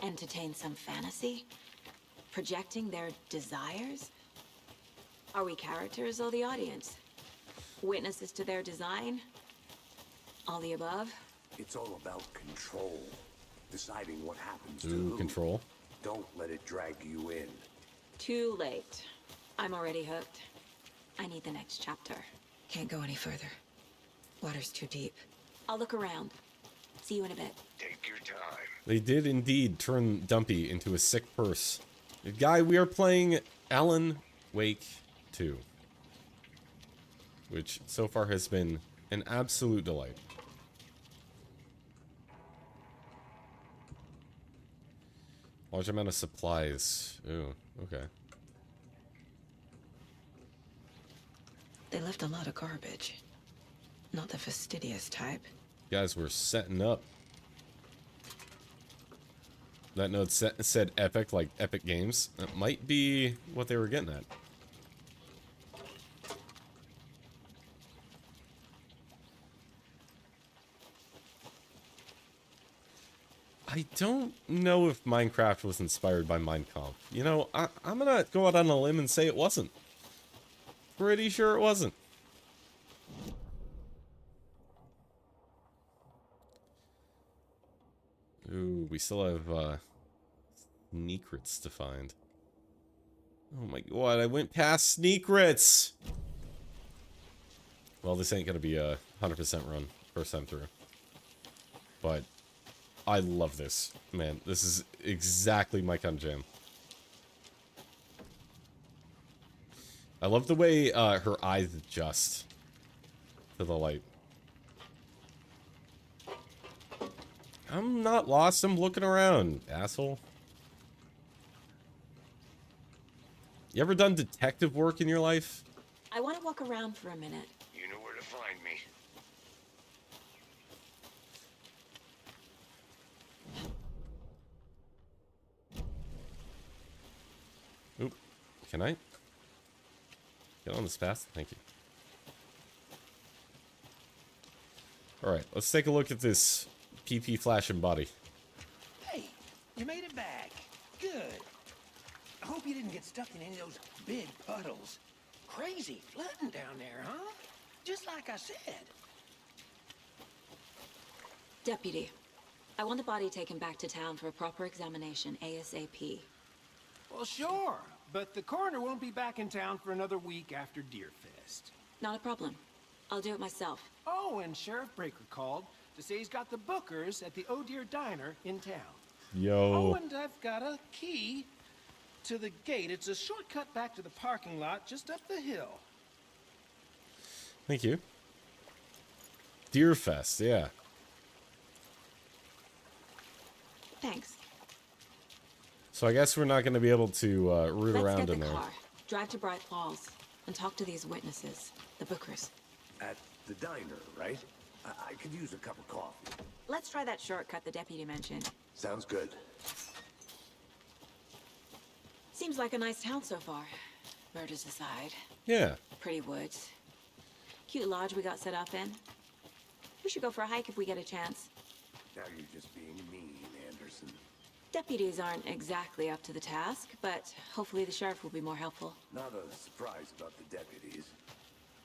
Entertain some fantasy? Projecting their desires? Are we characters or the audience? Witnesses to their design? All the above? It's all about control. Deciding what happens to Ooh, who. control. Don't let it drag you in. Too late. I'm already hooked. I need the next chapter. Can't go any further. Water's too deep. I'll look around. See you in a bit. Take your time. They did indeed turn Dumpy into a sick purse. Guy, we are playing Alan Wake 2. Which so far has been an absolute delight. Large amount of supplies. Ooh, okay. They left a lot of garbage. Not the fastidious type. Guys, we're setting up. That note said epic, like Epic Games. That might be what they were getting at. I don't know if Minecraft was inspired by Minecraft. You know, I'm gonna go out on a limb and say it wasn't. Pretty sure it wasn't. Ooh, we still have, secrets to find. Oh my god, I went past secrets! Well, this ain't gonna be a 100% run first time through. But I love this. Man, this is exactly my kind of jam. I love the way her eyes adjust to the light. I'm not lost, I'm looking around, asshole. You ever done detective work in your life? I want to walk around for a minute. You know where to find me. Oop. Can I? Get on this path? Thank you. Alright, let's take a look at this PP flashing body. Hey, you made it back. Good. I hope you didn't get stuck in any of those big puddles. Crazy flooding down there, huh? Just like I said. Deputy, I want the body taken back to town for a proper examination ASAP. Well, sure. But the coroner won't be back in town for another week after Deerfest. Not a problem. I'll do it myself. Oh, and Sheriff Breaker called to say he's got the bookers at the Oh Dear Diner in town. Yo. Oh, and I've got a key to the gate. It's a shortcut back to the parking lot just up the hill. Thank you. Deerfest, yeah. Thanks. So I guess we're not going to be able to root Let's around get in the there. car, drive to Bright Falls, and talk to these witnesses, the bookers. At the diner, right? I could use a cup of coffee. Let's try that shortcut the deputy mentioned. Sounds good. Seems like a nice town so far. Murders aside. Yeah. Pretty woods. Cute lodge we got set up in. We should go for a hike if we get a chance. Now you're just being mean, Anderson. Deputies aren't exactly up to the task, but hopefully the sheriff will be more helpful. Not a surprise about the deputies.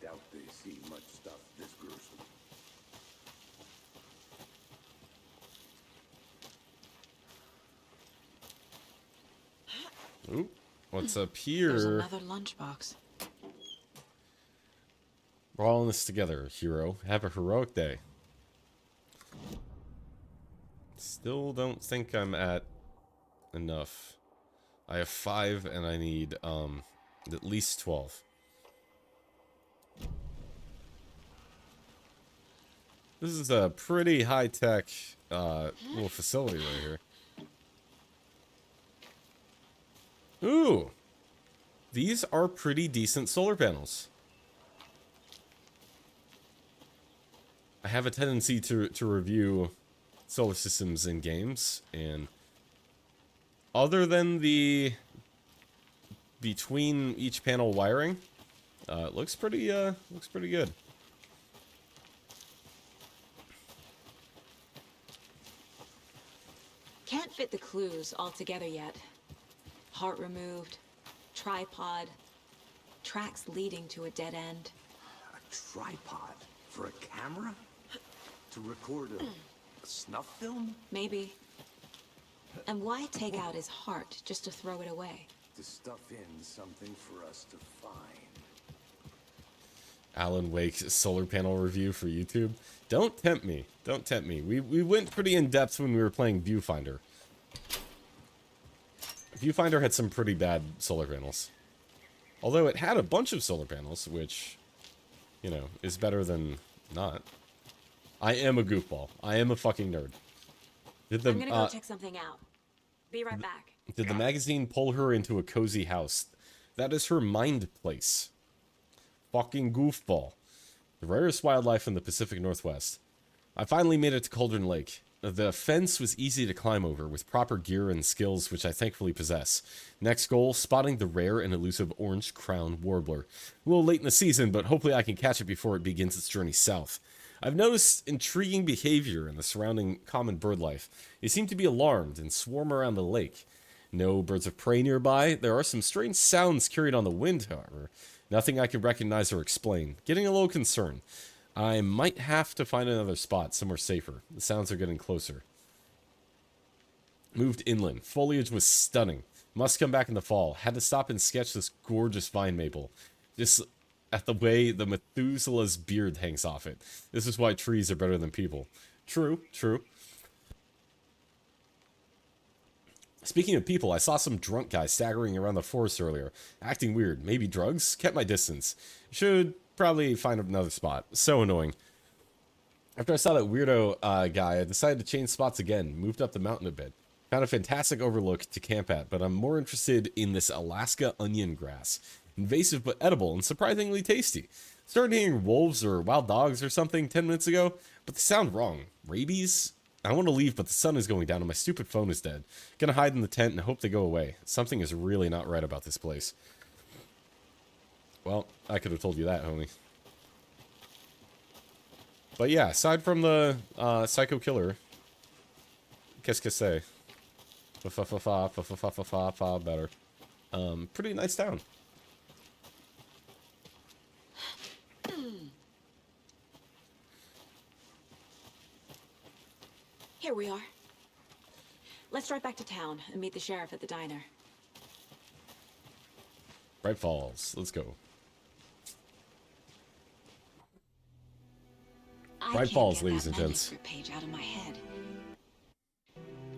Doubt they see much stuff this gruesome. Ooh, what's up There's here? another lunchbox. We're all in this together, hero. Have a heroic day. Still don't think I'm at enough. I have 5 and I need at least 12. This is a pretty high-tech little facility right here. Ooh! These are pretty decent solar panels. I have a tendency to review solar systems in games, and other than the between each panel wiring, it looks pretty good. Can't fit the clues all together yet. Heart removed, tripod, tracks leading to a dead end. A tripod for a camera? To record a snuff film? Maybe. And why take out his heart just to throw it away? To stuff in something for us to find. Alan Wake's solar panel review for YouTube. Don't tempt me. Don't tempt me. We went pretty in depth when we were playing Viewfinder. Viewfinder had some pretty bad solar panels. Although it had a bunch of solar panels, which, you know, is better than not. I am a goofball. I am a fucking nerd. I'm gonna go check something out. Be right back. Did the magazine pull her into a cozy house? That is her mind place. Fucking goofball. The rarest wildlife in the Pacific Northwest. I finally made it to Cauldron Lake. The fence was easy to climb over with proper gear and skills which I thankfully possess. Next goal, spotting the rare and elusive orange crown warbler. A little late in the season, but hopefully I can catch it before it begins its journey south. I've noticed intriguing behavior in the surrounding common bird life. They seem to be alarmed and swarm around the lake. No birds of prey nearby. There are some strange sounds carried on the wind, however. Nothing I can recognize or explain. Getting a little concerned. I might have to find another spot, somewhere safer. The sounds are getting closer. Moved inland. Foliage was stunning. Must come back in the fall. Had to stop and sketch this gorgeous vine maple. Just at the way the Methuselah's beard hangs off it. This is why trees are better than people. True, true. Speaking of people, I saw some drunk guy staggering around the forest earlier. Acting weird. Maybe drugs? Kept my distance. Should probably find another spot. So annoying. After I saw that weirdo guy, I decided to change spots again. Moved up the mountain a bit. Found a fantastic overlook to camp at, but I'm more interested in this Alaska onion grass. Invasive but edible and surprisingly tasty. Started hearing wolves or wild dogs or something 10 minutes ago, but they sound wrong. Rabies? I want to leave, but the sun is going down and my stupid phone is dead. Gonna hide in the tent and hope they go away. Something is really not right about this place. Well, I could have told you that, homie. But yeah, aside from the psycho killer, qu'est-ce que c'est? Fa better. Pretty nice town. Here we are. Let's drive back to town and meet the sheriff at the diner. Bright Falls. Let's go. Bright Falls, ladies and gents. Page out of my head.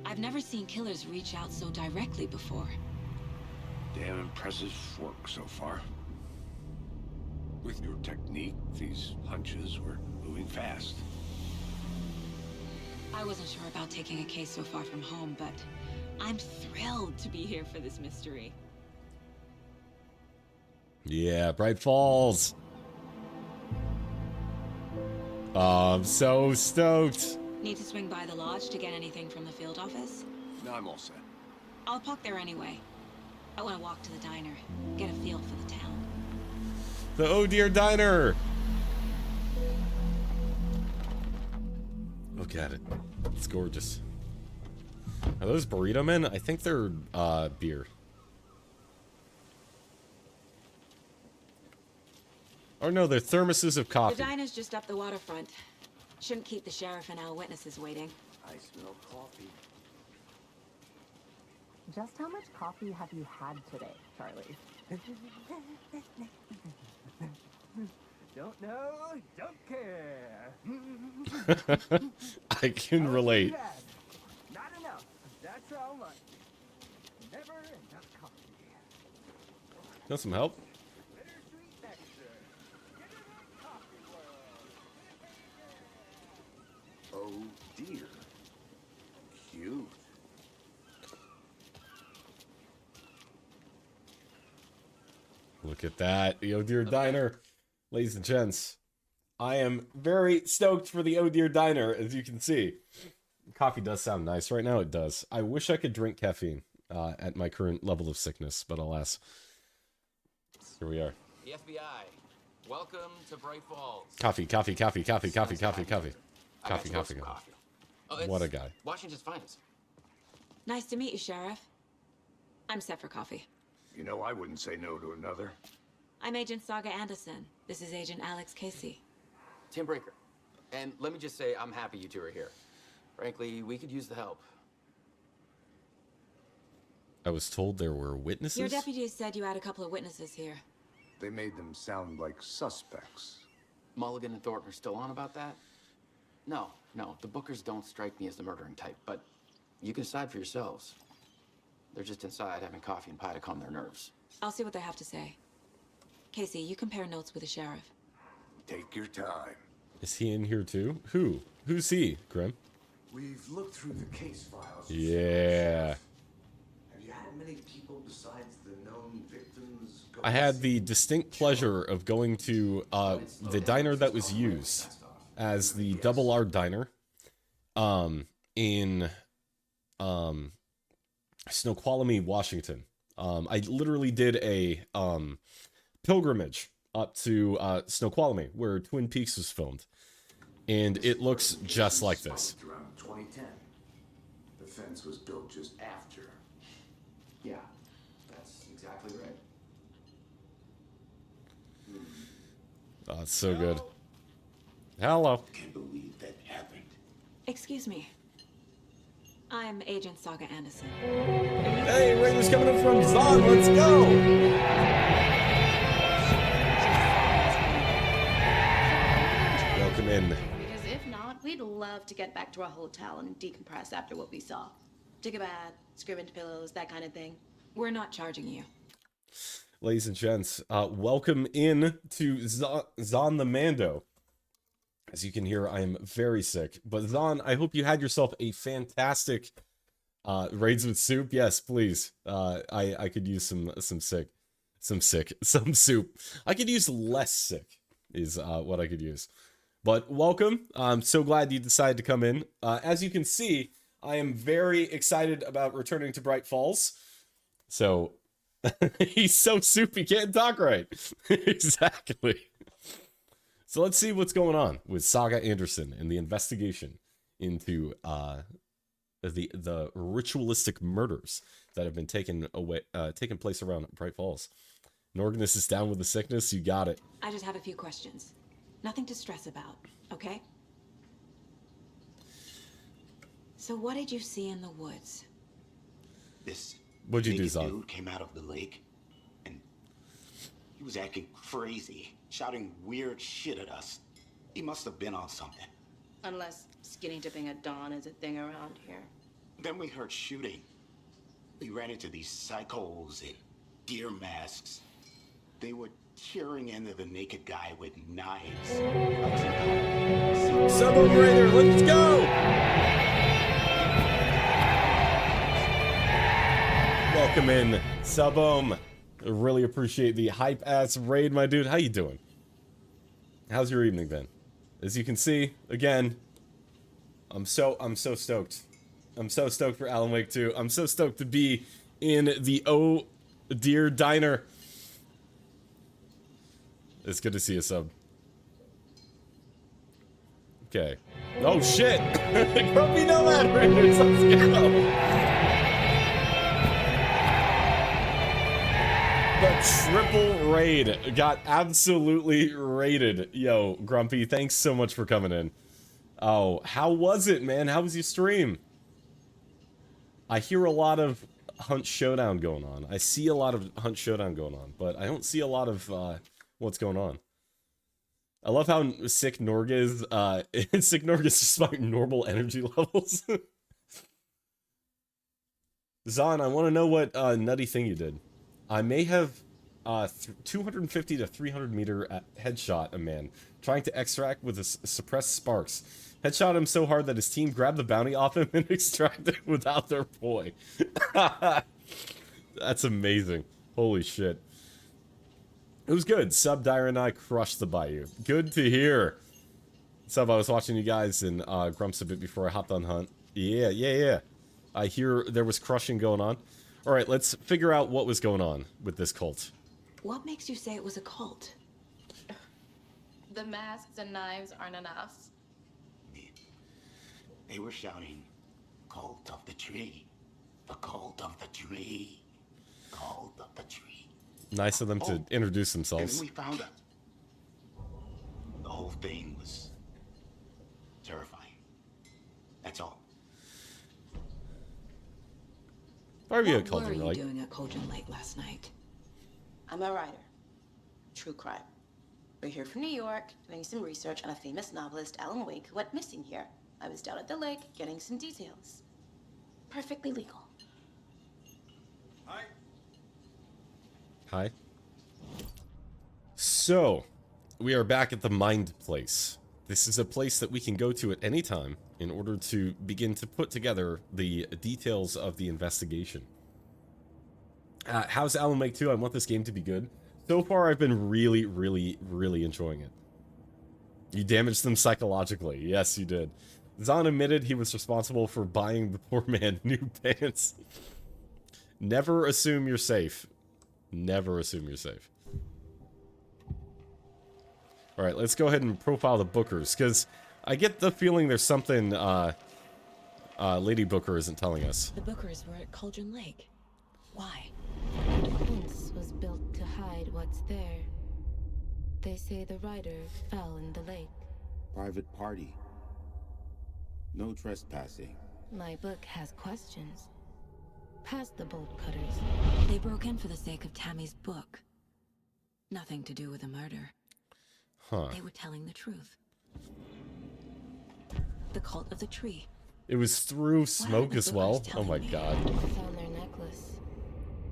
I've never seen killers reach out so directly before. Damn impressive work so far. With your technique, these hunches were moving fast. I wasn't sure about taking a case so far from home, but I'm thrilled to be here for this mystery. Yeah, Bright Falls. Oh, I'm so stoked. Need to swing by the lodge to get anything from the field office? No, I'm all set. I'll park there anyway. I want to walk to the diner, get a feel for the town. The Oh Dear Diner. Look at it. It's gorgeous. Are those burrito men? I think they're beer. Or no, they're thermoses of coffee. The diner's just up the waterfront. Shouldn't keep the sheriff and our witnesses waiting. I smell coffee. Just how much coffee have you had today, Charlie? Don't know, don't care. I can relate. Not enough. That's how much. Never enough coffee. Want some help? Bittersweet nectar. Get in that coffee world. Oh dear. Cute. Look at that. The Oh Dear Diner. Ladies and gents, I am very stoked for the Oh Dear Diner, as you can see. Coffee does sound nice. Right now it does. I wish I could drink caffeine at my current level of sickness, but alas. Here we are. The FBI. Welcome to Bright Falls. Coffee, coffee, coffee, coffee, coffee, coffee, coffee. I got Coffee, you coffee, some coffee. Oh, it's What a guy. Washington's finest. Nice to meet you, Sheriff. I'm set for coffee. You know, I wouldn't say no to another. I'm Agent Saga Anderson. This is Agent Alex Casey. Tim Breaker. And let me just say, I'm happy you two are here. Frankly, we could use the help. I was told there were witnesses? Your deputies said you had a couple of witnesses here. They made them sound like suspects. Mulligan and Thornton are still on about that? No, the Bookers don't strike me as the murdering type, but you can decide for yourselves. They're just inside having coffee and pie to calm their nerves. I'll see what they have to say. Casey, you compare notes with the sheriff. Take your time. Is he in here too? Who? Who's he, Grim? We've looked through the case files. Yeah. Have you had many people besides the known victims? I had the distinct pleasure of going to the diner that was used as the Double R Diner in Snoqualmie, Washington. I literally did a pilgrimage up to Snoqualmie, where Twin Peaks was filmed. And it looks just like this. Around 2010. The fence was built just after. Yeah, that's exactly right. Oh, it's so good. Hello. Can't believe that happened. Excuse me. I'm Agent Saga Anderson. Hey, Raiders coming in from Zon, let's go! Welcome in. Because if not, we'd love to get back to our hotel and decompress after what we saw. Take a bath, scream into pillows, that kind of thing. We're not charging you. Ladies and gents, welcome in to Zon the Mando. As you can hear, I am very sick. But Zon, I hope you had yourself a fantastic Raids with Soup. Yes, please. I could use some soup. I could use less sick is what I could use. But welcome. I'm so glad you decided to come in. As you can see, I am very excited about returning to Bright Falls. So, he's so soup he can't talk right. Exactly. So let's see what's going on with Saga Anderson and the investigation into the ritualistic murders that have been taken place around Bright Falls. Norgnus is down with the sickness. You got it. I just have a few questions. Nothing to stress about, okay? So what did you see in the woods? This What'd you do, naked Zon? dude came out of the lake, and he was acting crazy, shouting weird shit at us. He must have been on something. Unless skinny dipping at dawn is a thing around here. Then we heard shooting. We ran into these psychos in deer masks. They were tearing into the naked guy with knives. Sub-Operator, let's go! Welcome in, Sub-Ohm. Really appreciate the hype-ass raid, my dude. How you doing? How's your evening been? As you can see, again, I'm so stoked. I'm so stoked for Alan Wake 2. I'm so stoked to be in the Oh Dear Diner. It's good to see you, Sub. Okay. Oh shit! Grumpy Nomad Raiders, let's go! The triple raid got absolutely raided. Yo, Grumpy, thanks so much for coming in. Oh, how was it, man? How was your stream? I hear a lot of Hunt Showdown going on. I see a lot of Hunt Showdown going on, but I don't see a lot of what's going on. I love how sick Norg is. Sick Norg is just about normal energy levels. Zahn, I want to know what nutty thing you did. I may have 250 to 300 meter headshot a man trying to extract with suppressed sparks. Headshot him so hard that his team grabbed the bounty off him and extracted without their ploy. That's amazing. Holy shit. It was good. Sub Dire and I crushed the Bayou. Good to hear. Sub, I was watching you guys in Grumps a bit before I hopped on Hunt. Yeah. I hear there was crushing going on. Alright, let's figure out what was going on with this cult. What makes you say it was a cult? The masks and knives aren't enough. They were shouting, "Cult of the tree. The cult of the tree. Cult of the tree." Nice of them to introduce themselves. And we found out. The whole thing was terrifying. That's all. What were you doing at Cauldron Lake last night? I'm a writer. True crime. We're here from New York, doing some research on a famous novelist, Alan Wake, who went missing here. I was down at the lake, getting some details. Perfectly legal. Hi. So, we are back at the Mind Place. This is a place that we can go to at any time in order to begin to put together the details of the investigation. How's Alan Wake 2? I want this game to be good. So far, I've been really, really, really enjoying it. You damaged them psychologically. Yes, you did. Zahn admitted he was responsible for buying the poor man new pants. Never assume you're safe. Never assume you're safe. Alright, let's go ahead and profile the Bookers, because I get the feeling there's something Lady Booker isn't telling us. The Bookers were at Cauldron Lake. Why? The fence was built to hide what's there. They say the rider fell in the lake. Private party. No trespassing. My book has questions. Past the bolt cutters. They broke in for the sake of Tammy's book. Nothing to do with a murder. Huh. They were telling the truth. The cult of the tree. It was through smoke as well? Oh my god. Found their necklace.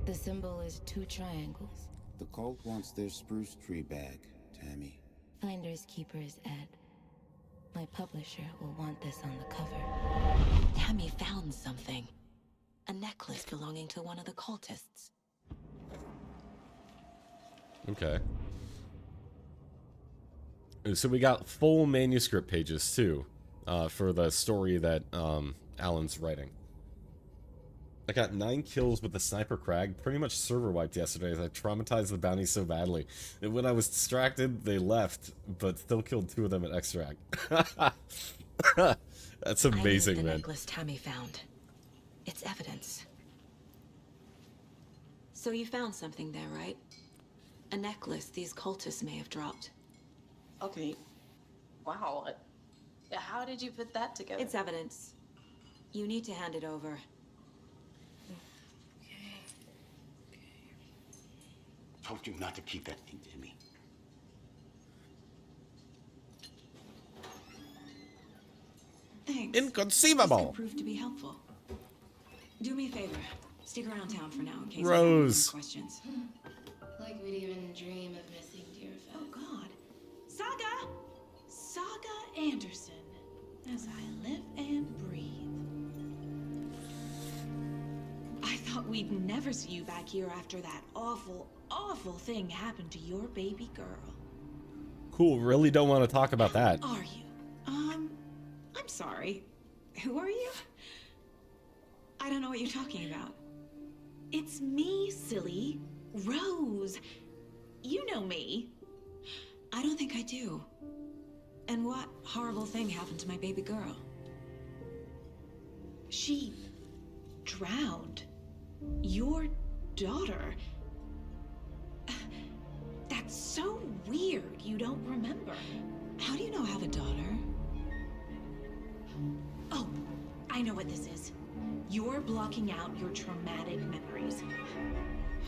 The symbol is 2 triangles. The cult wants their spruce tree bag, Tammy. Finders keepers, Ed. My publisher will want this on the cover. Tammy found something. A necklace belonging to one of the cultists. Okay. So we got full manuscript pages, too, for the story that Alan's writing. I got 9 kills with the Sniper Crag, pretty much server wiped yesterday as I traumatized the bounty so badly. And when I was distracted, they left, but still killed 2 of them at extract. That's amazing, the man. Necklace Tammy found. It's evidence. So you found something there, right? A necklace these cultists may have dropped. Okay. Wow. How did you put that together? It's evidence. You need to hand it over. Told you not to keep that thing to me. Thanks. Inconceivable. This could prove to be helpful. Do me a favor. Stick around town for now in case Rose. you have any questions. Like we'd even dream of missing dear Oh, God. Saga Anderson. As I live and breathe. I thought we'd never see you back here after that awful, awful thing happened to your baby girl. Cool, really don't want to talk about that. Are you? I'm sorry. Who are you? I don't know what you're talking about. It's me, silly. Rose. You know me. I don't think I do. And what horrible thing happened to my baby girl? She drowned. Your daughter. That's so weird you don't remember. How do you know I have a daughter? Oh, I know what this is. You're blocking out your traumatic memories.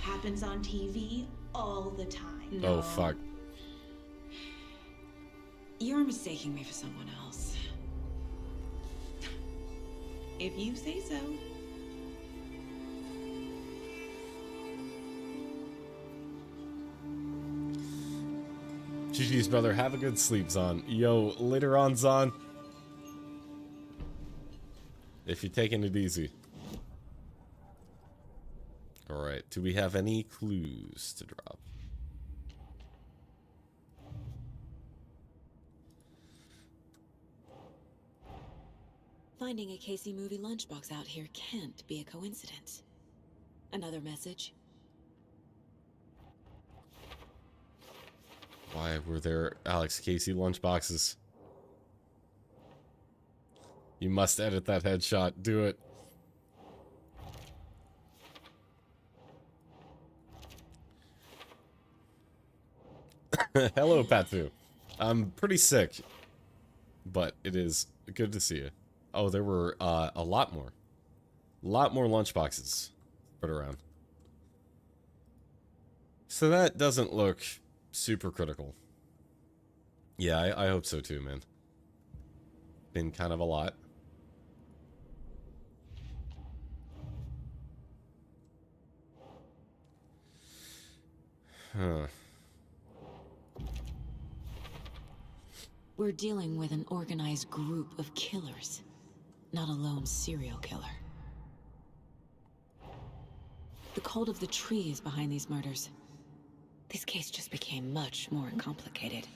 Happens on TV all the time. Oh, fuck. You're mistaking me for someone else. If you say so. GG's, brother. Have a good sleep, Zon. Yo, later on, Zon. If you're taking it easy. Alright, do we have any clues to drop? Finding a Casey movie lunchbox out here can't be a coincidence. Another message? Why were there Alex Casey lunchboxes? You must edit that headshot. Do it. Hello, Patu. I'm pretty sick, but it is good to see you. Oh, there were a lot more. A lot more lunchboxes spread around. So that doesn't look super critical. Yeah, I hope so too, man. Been kind of a lot. Huh. We're dealing with an organized group of killers, not a lone serial killer. The cult of the tree is behind these murders. This case just became much more complicated.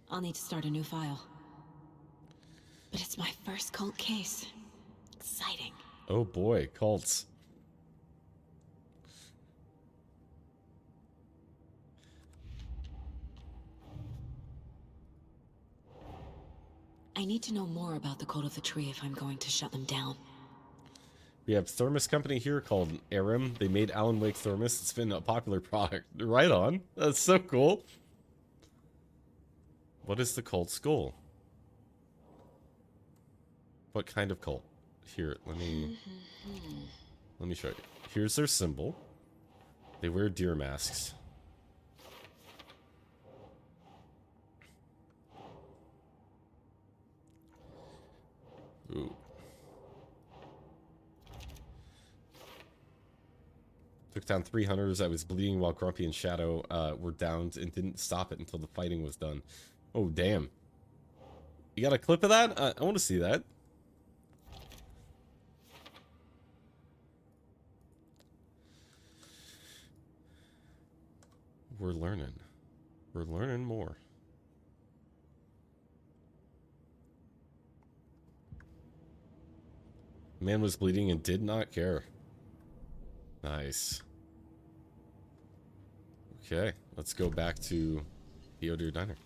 I'll need to start a new file. But it's my first cult case. Exciting. Oh boy, cults. I need to know more about the cult of the tree if I'm going to shut them down. We have thermos company here called Aram. They made Alan Wake thermos. It's been a popular product. Right on. That's so cool. What is the cult's goal? What kind of cult? Here, let me show you. Here's their symbol. They wear deer masks. Ooh. Took down 3 hunters. I was bleeding while Grumpy and Shadow were downed and didn't stop it until the fighting was done. Oh, damn. You got a clip of that? I want to see that. We're learning. We're learning more. Man was bleeding and did not care. Nice. Okay, let's go back to the O'Deer Diner.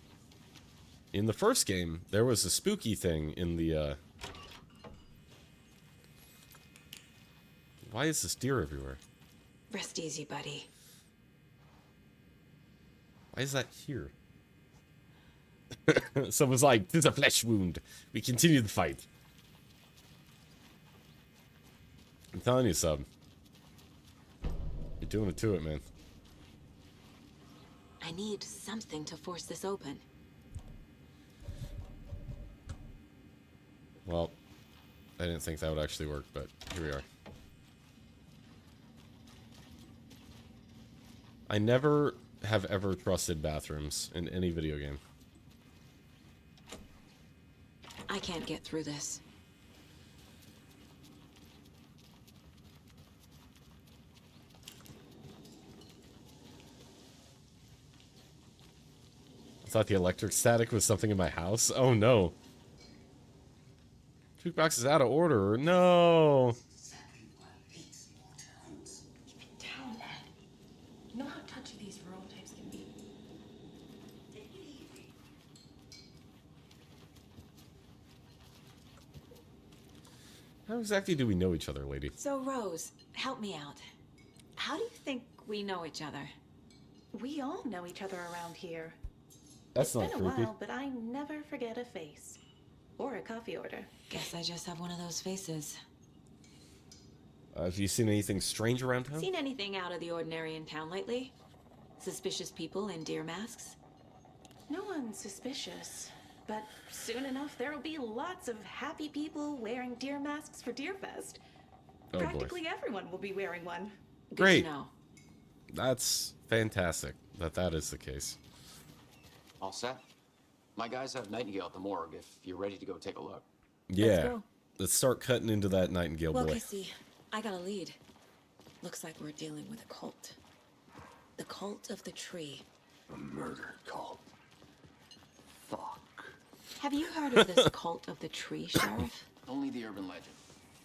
In the first game, there was a spooky thing in the, Why is this deer everywhere? Rest easy, buddy. Why is that here? Someone's like, "This is a flesh wound. We continue the fight." I'm telling you, Sub. You're doing it to it, man. I need something to force this open. Well, I didn't think that would actually work, but here we are. I never have ever trusted bathrooms in any video game. I can't get through this. I thought the electric static was something in my house. Oh no. Jukebox is out of order. No. Keep it down, Ed. You know how touchy these rural types can be. Take it easy. How exactly do we know each other, lady? So, Rose, help me out. How do you think we know each other? We all know each other around here. That's not It's been a creepy. while, but I never forget a face. Or a coffee order. Guess I just have one of those faces. Have you seen anything strange around town? Seen anything out of the ordinary in town lately? Suspicious people in deer masks? No one's suspicious. But soon enough, there'll be lots of happy people wearing deer masks for Deerfest. Oh, Practically boy. everyone will be wearing one. Great. Good to know. That's fantastic that is the case. All set? My guys have Nightingale at the morgue if you're ready to go take a look. Yeah. go. Let's start cutting into that Nightingale Well, boy. Casey, I got a lead. Looks like we're dealing with a cult. The cult of the tree. A murder cult. Fuck. Have you heard of this cult of the tree, Sheriff? Only the urban legend.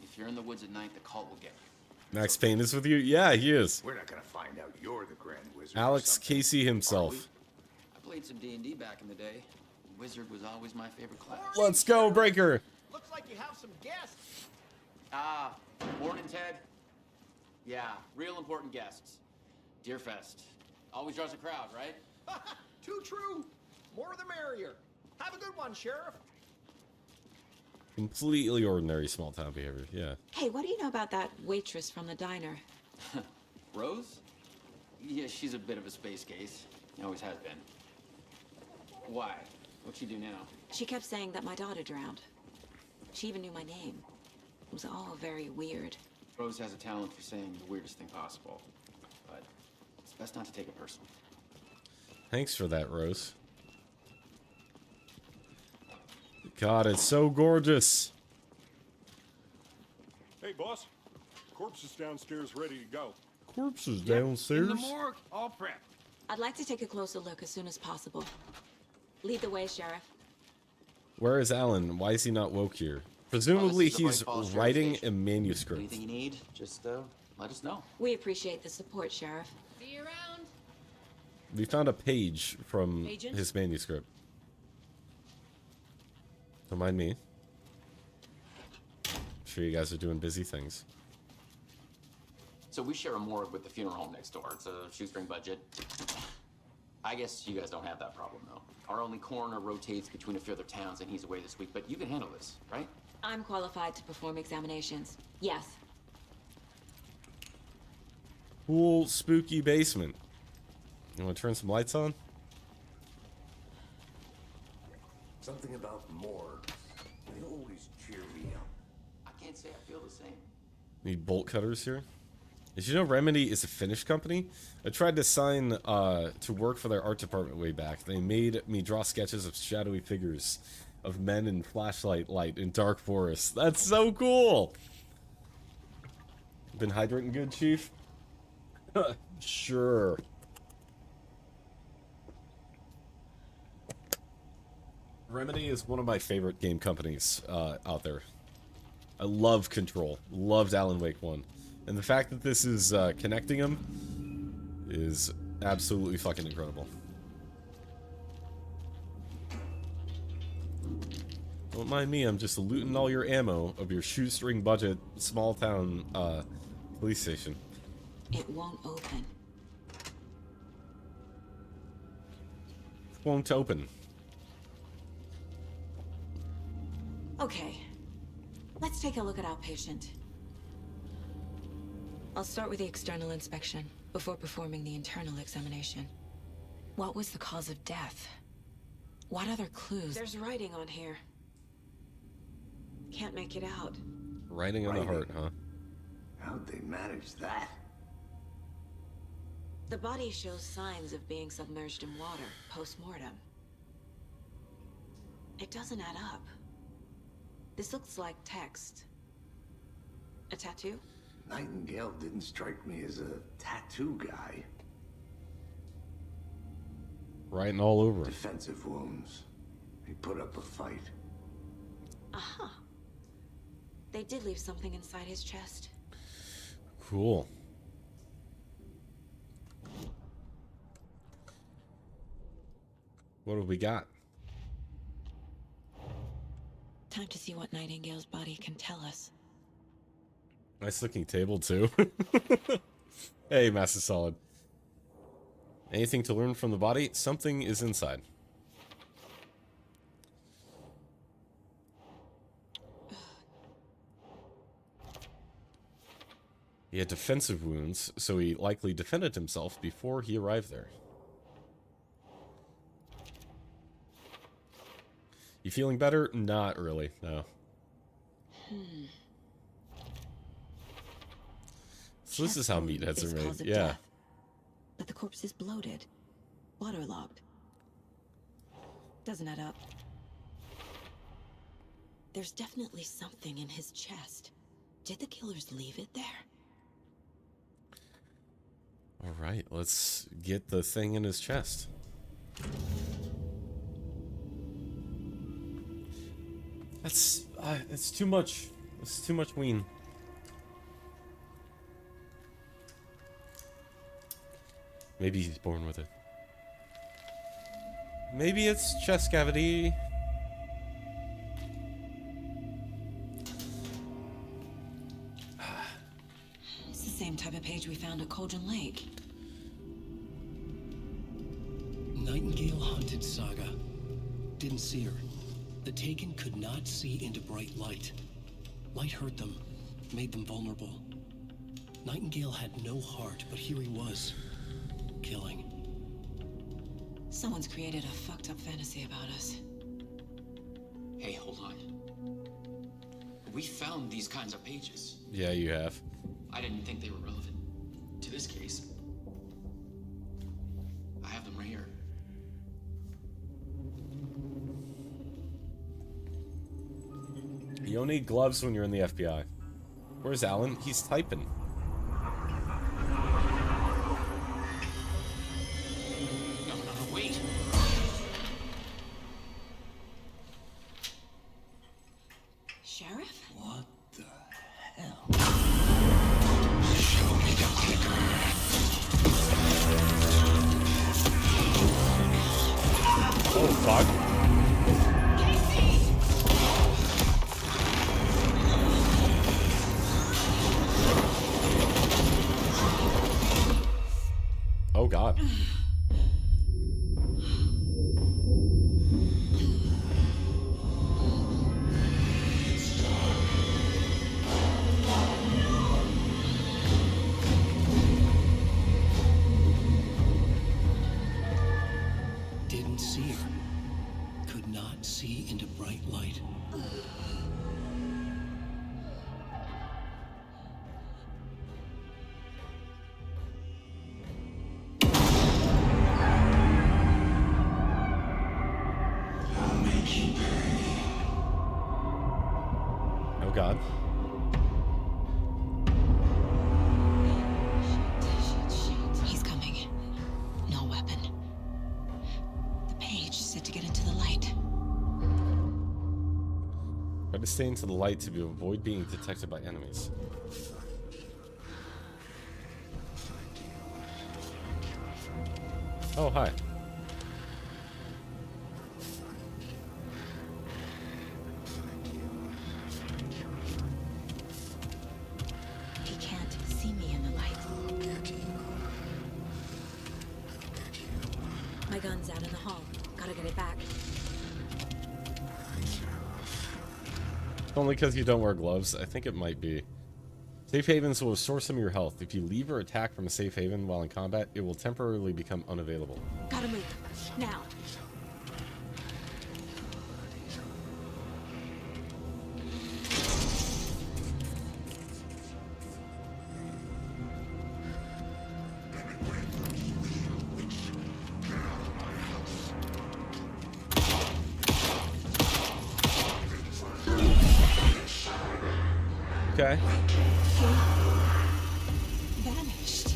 If you're in the woods at night, the cult will get you. Max Payne is with you? Yeah, he is. We're not gonna find out you're the Grand Wizard. Alex Casey himself. I played some D&D back in the day. Wizard was always my favorite class. Let's go, Breaker. Looks like you have some guests. Ah, morning, Ted. Yeah, real important guests. Deerfest. Always draws a crowd, right? Too true. More the merrier. Have a good one, Sheriff. Completely ordinary small town behavior. Yeah. Hey, what do you know about that waitress from the diner? Rose? Yeah, she's a bit of a space case. Always has been. Why? What'd she do now? She kept saying that my daughter drowned. She even knew my name. It was all very weird. Rose has a talent for saying the weirdest thing possible. But it's best not to take it personally. Thanks for that, Rose. God, it's so gorgeous. Hey, boss. Corpse is downstairs ready to go. Corpse is In downstairs. the morgue, all prepped. I'd like to take a closer look as soon as possible. Lead the way, Sheriff. Where is Alan? Why is he not woke here? Presumably This is the he's White Falls writing Sheriff's a manuscript. Anything you need, just let us know. We appreciate the support, Sheriff. See you around. We found a page from Agent? his manuscript. Don't mind me. I'm sure you guys are doing busy things. So we share a morgue with the funeral home next door. It's a shoestring budget. I guess you guys don't have that problem, though. Our only coroner rotates between a few other towns, and he's away this week. But you can handle this, right? I'm qualified to perform examinations. Yes. Cool, spooky basement. You want to turn some lights on? Something about morgues. They always cheer me up. I can't say I feel the same. Need bolt cutters here. Did you know Remedy is a Finnish company? I tried to sign to work for their art department way back. They made me draw sketches of shadowy figures of men in flashlight light in dark forests. That's so cool! Been hydrating good, Chief? Sure. Remedy is one of my favorite game companies out there. I love Control. Loved Alan Wake 1. And the fact that this is connecting them is absolutely fucking incredible. Don't mind me, I'm just looting all your ammo of your shoestring budget small town police station. It won't open. Won't open. Okay. Let's take a look at our patient. I'll start with the external inspection before performing the internal examination. What was the cause of death? What other clues? There's writing on here. Can't make it out. Writing on the heart, huh? How'd they manage that? The body shows signs of being submerged in water post-mortem. It doesn't add up. This looks like text. A tattoo? Nightingale didn't strike me as a tattoo guy. Writing all over. Defensive wounds. He put up a fight. Aha. They did leave something inside his chest. Cool. What have we got? Time to see what Nightingale's body can tell us. Nice looking table, too. Hey, Master Solid. Anything to learn from the body? Something is inside. He had defensive wounds, so he likely defended himself before he arrived there. You feeling better? Not really, no. So this is how meatheads are made, yeah. Death, but the corpse is bloated, waterlogged. Doesn't add up. There's definitely something in his chest. Did the killers leave it there? All right, let's get the thing in his chest. It's too much. It's too much ween. Maybe he's born with it. Maybe it's chest cavity. It's the same type of page we found at Cauldron Lake. Nightingale hunted Saga. Didn't see her. The Taken could not see into bright light. Light hurt them, made them vulnerable. Nightingale had no heart, but here he was, killing. Someone's created a fucked up fantasy about us. Hey, hold on. We found these kinds of pages. Yeah, you have. I didn't think they were relevant to this case. I have them right here. You don't need gloves when you're in the FBI. Where's Alan? He's typing. No, wait. Sheriff? What the hell? Show me the clicker. Oh, fuck. Oh, God. Didn't see her. Could not see into bright light. Oh, God. He's coming. No weapon. The page said to get into the light. Try to stay into the light to avoid being detected by enemies. Oh, hi. He can't see me in the light. My gun's out in the hall. Gotta get it back. Only because you don't wear gloves. I think it might be. Safe havens will restore some of your health. If you leave or attack from a safe haven while in combat, it will temporarily become unavailable. Gotta move. Now. Okay. Vanished.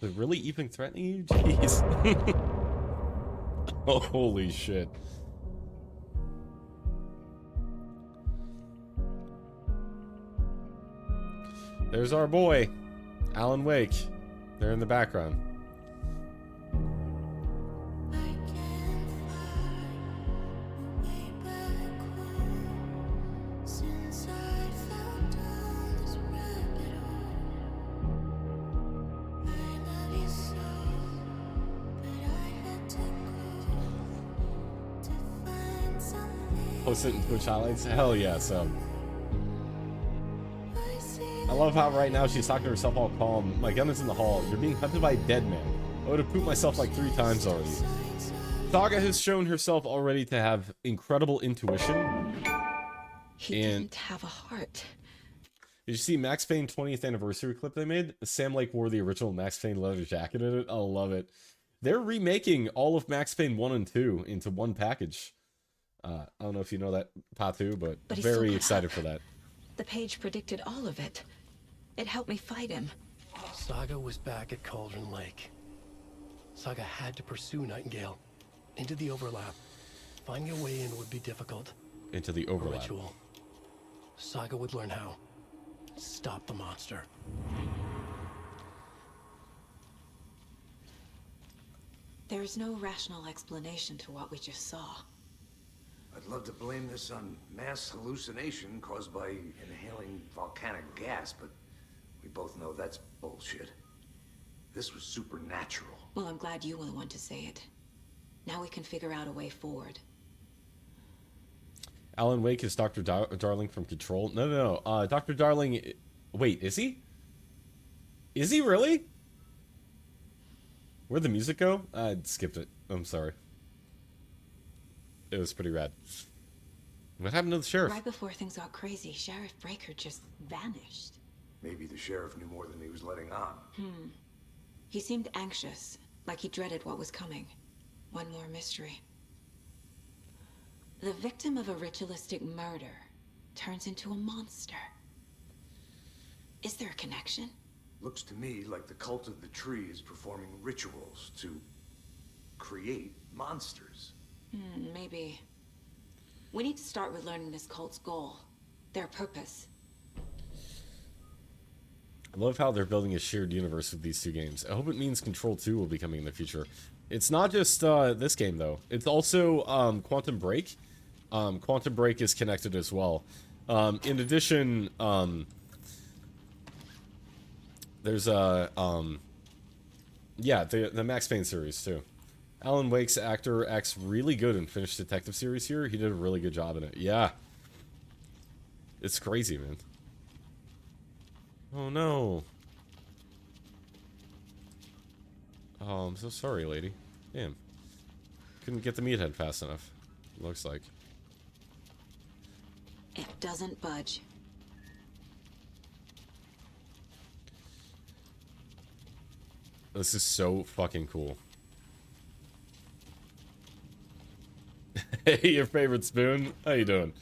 They're really even threatening you? Jeez. Oh, holy shit. There's our boy, Alan Wake. They're in the background. Post it in Twitch highlights. Hell yeah, so. I love how right now she's talking to herself all calm. My gun is in the hall. You're being hunted by a dead man. I would have pooped myself like 3 times already. Saga has shown herself already to have incredible intuition. He didn't have a heart. Did you see Max Payne 20th anniversary clip they made? Sam Lake wore the original Max Payne leather jacket in it. I love it. They're remaking all of Max Payne 1 and 2 into one package. I don't know if you know that, Patu, but very excited for that. The page predicted all of it. It helped me fight him. Saga was back at Cauldron Lake. Saga had to pursue Nightingale. Into the overlap. Finding a way in would be difficult. Into the overlap. A ritual. Saga would learn how. Stop the monster. There's no rational explanation to what we just saw. I'd love to blame this on mass hallucination caused by inhaling volcanic gas, but we both know that's bullshit. This was supernatural. Well, I'm glad you were the one to say it. Now we can figure out a way forward. Alan Wake is Dr. Darling from Control. No. Dr. Darling... Wait, is he? Is he really? Where'd the music go? I skipped it. I'm sorry. It was pretty rad. What happened to the sheriff? Right before things got crazy, Sheriff Breaker just vanished. Maybe the sheriff knew more than he was letting on. He seemed anxious, like he dreaded what was coming. One more mystery. The victim of a ritualistic murder turns into a monster. Is there a connection? Looks to me like the cult of the tree is performing rituals to create monsters. Maybe. We need to start with learning this cult's goal. Their purpose. I love how they're building a shared universe with these 2 games. I hope it means Control 2 will be coming in the future. It's not just this game, though. It's also Quantum Break. Quantum Break is connected as well. In addition, there's a... yeah, the Max Payne series, too. Alan Wake's actor acts really good in Finished Detective series here. He did a really good job in it. Yeah. It's crazy, man. Oh, no. Oh, I'm so sorry, lady. Damn. Couldn't get the meathead fast enough. Looks like. It doesn't budge. This is so fucking cool. Hey, your favorite spoon? How you doing?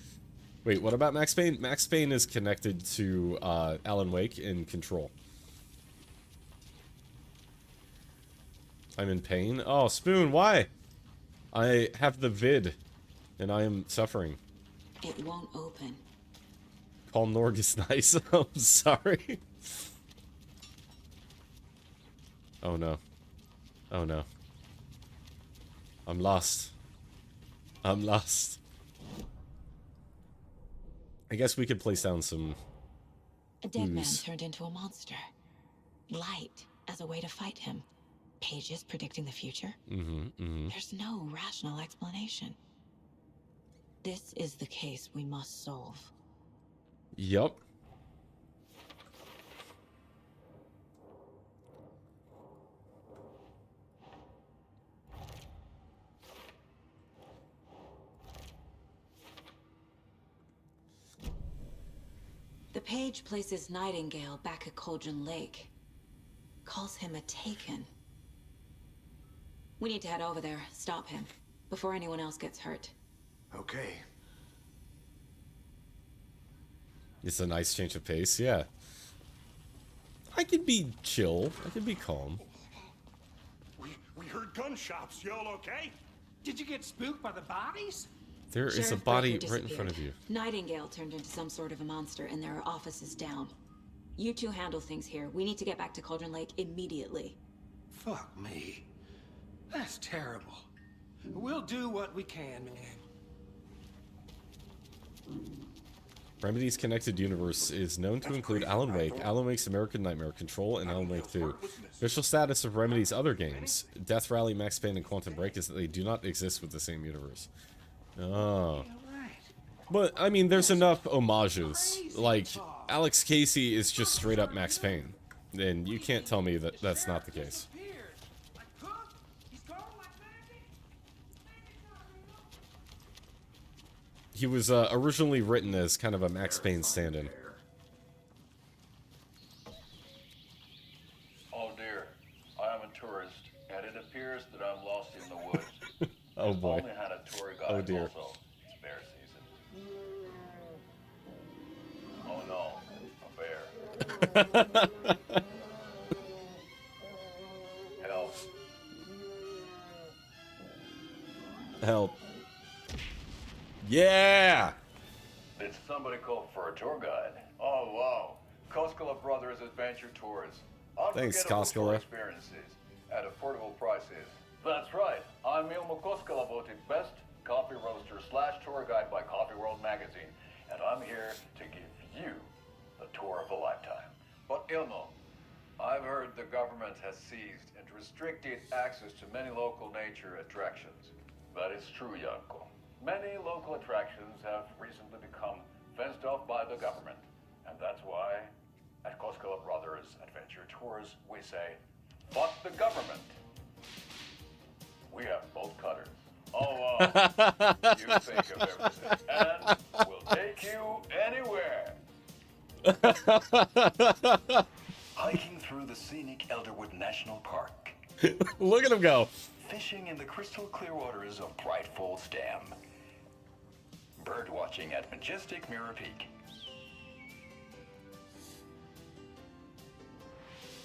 Wait, what about Max Payne? Max Payne is connected to Alan Wake in Control. I'm in pain? Oh, Spoon, why? I have the vid, and I am suffering. It won't open. Call Norg is nice. I'm sorry. Oh no. Oh no. I'm lost. I'm lost. I guess we could place down some... A dead man turned into a monster. Light as a way to fight him. Pages predicting the future. There's no rational explanation. This is the case we must solve. Yup. The page places Nightingale back at Cauldron Lake. Calls him a Taken. We need to head over there, stop him, before anyone else gets hurt. Okay. It's a nice change of pace, yeah. I could be chill. I could be calm. We heard gunshots. Y'all okay? Did you get spooked by the bodies? There is a Sheriff body Breaker right in front of you. Nightingale turned into some sort of a monster and there are offices down. You two handle things here. We need to get back to Cauldron Lake immediately. Fuck me. That's terrible. We'll do what we can, man. Remedy's connected universe is known to include Alan Wake, Alan Wake's American Nightmare, Control, and Alan Wake 2. Official status of Remedy's other games, Death Rally, Max Payne, and Quantum Break, is that they do not exist with the same universe. Oh. But, I mean, there's enough homages. Like, Alex Casey is just straight up Max Payne. And you can't tell me that that's not the case. He was originally written as kind of a Max Payne stand-in. Oh dear, I am a tourist, and it appears that I'm lost in the woods. Oh boy. Only had a tour guide Oh dear. also. It's bear season. Oh no, a bear. Help. Help. Yeah! Did somebody call for a tour guide? Oh wow. Koskela Brothers Adventure Tours. Thanks, Unforgettable Koskela. tour experiences at affordable prices. That's right. I'm Ilmo Koskela, voted best coffee roaster / tour guide by Coffee World magazine, and I'm here to give you the tour of a lifetime. But Ilmo, I've heard the government has seized and restricted access to many local nature attractions. That is true, Yanko. Many local attractions have recently become fenced off by the government, and that's why at Koskela Brothers Adventure Tours we say, fuck the government. We have both cutters. Oh, you think of everything, and we'll take you anywhere. Hiking through the scenic Elderwood National Park. Look at him go. Fishing in the crystal clear waters of Bright Falls Dam. Bird watching at majestic Mirror Peak.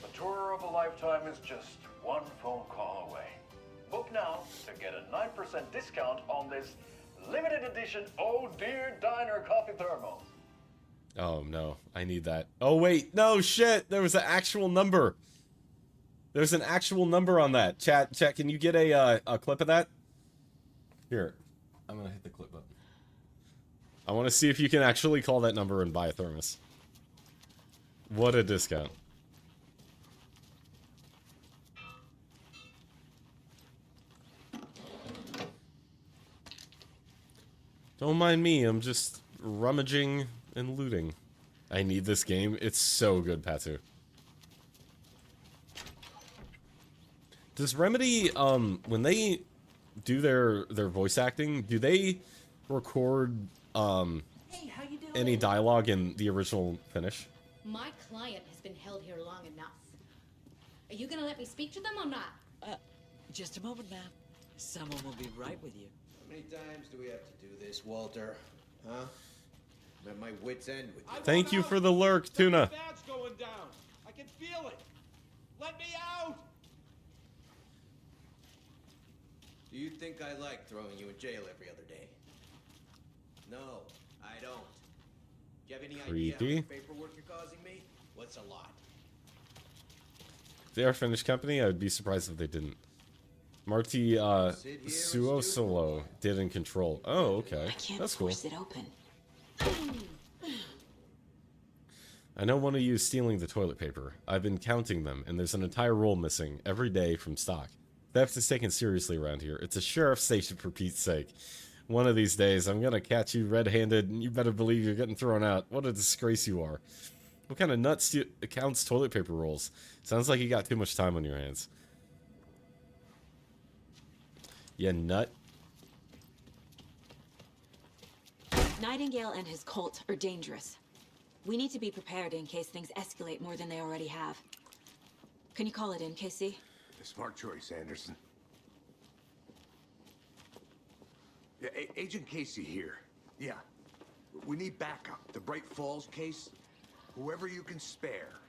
The tour of a lifetime is just one phone call away. Book now to get a 9% discount on this limited edition Oh Dear Diner coffee thermos. Oh no, I need that. Oh wait, no shit, there was an actual number. There's an actual number on that. Chat, can you get a clip of that? Here, I'm gonna hit the clip button. I want to see if you can actually call that number and buy a thermos. What a discount. Don't mind me, I'm just rummaging and looting. I need this game. It's so good, Patu. Does Remedy, when they do their voice acting, do they record Hey, how you doing? any dialogue in the original finish? My client has been held here long enough. Are you gonna let me speak to them or not? Just a moment, ma'am. Someone will be right with you. How many times do we have to do this, Walter? Huh? I'm at my wit's end with you. Thank you for the lurk, Tuna. That's going down. I can feel it. Let me out. Do you think I like throwing you in jail every other day? No, I don't. Do you have any idea how Creepy. much paperwork you're causing me? What's a lot? If they are a Finnish company, I would be surprised if they didn't. Marty Suo Solo did in Control. Oh, okay. That's cool. Force it open. I know one of you is stealing the toilet paper. I've been counting them, and there's an entire roll missing every day from stock. Theft is taken seriously around here. It's a sheriff's station, for Pete's sake. One of these days, I'm gonna catch you red-handed, and you better believe you're getting thrown out. What a disgrace you are. What kind of nuts counts toilet paper rolls? Sounds like you got too much time on your hands. You nut. Nightingale and his cult are dangerous. We need to be prepared in case things escalate more than they already have. Can you call it in, KC? Smart choice, Anderson. Yeah, Agent Casey here. Yeah. We need backup. The Bright Falls case. Whoever you can spare.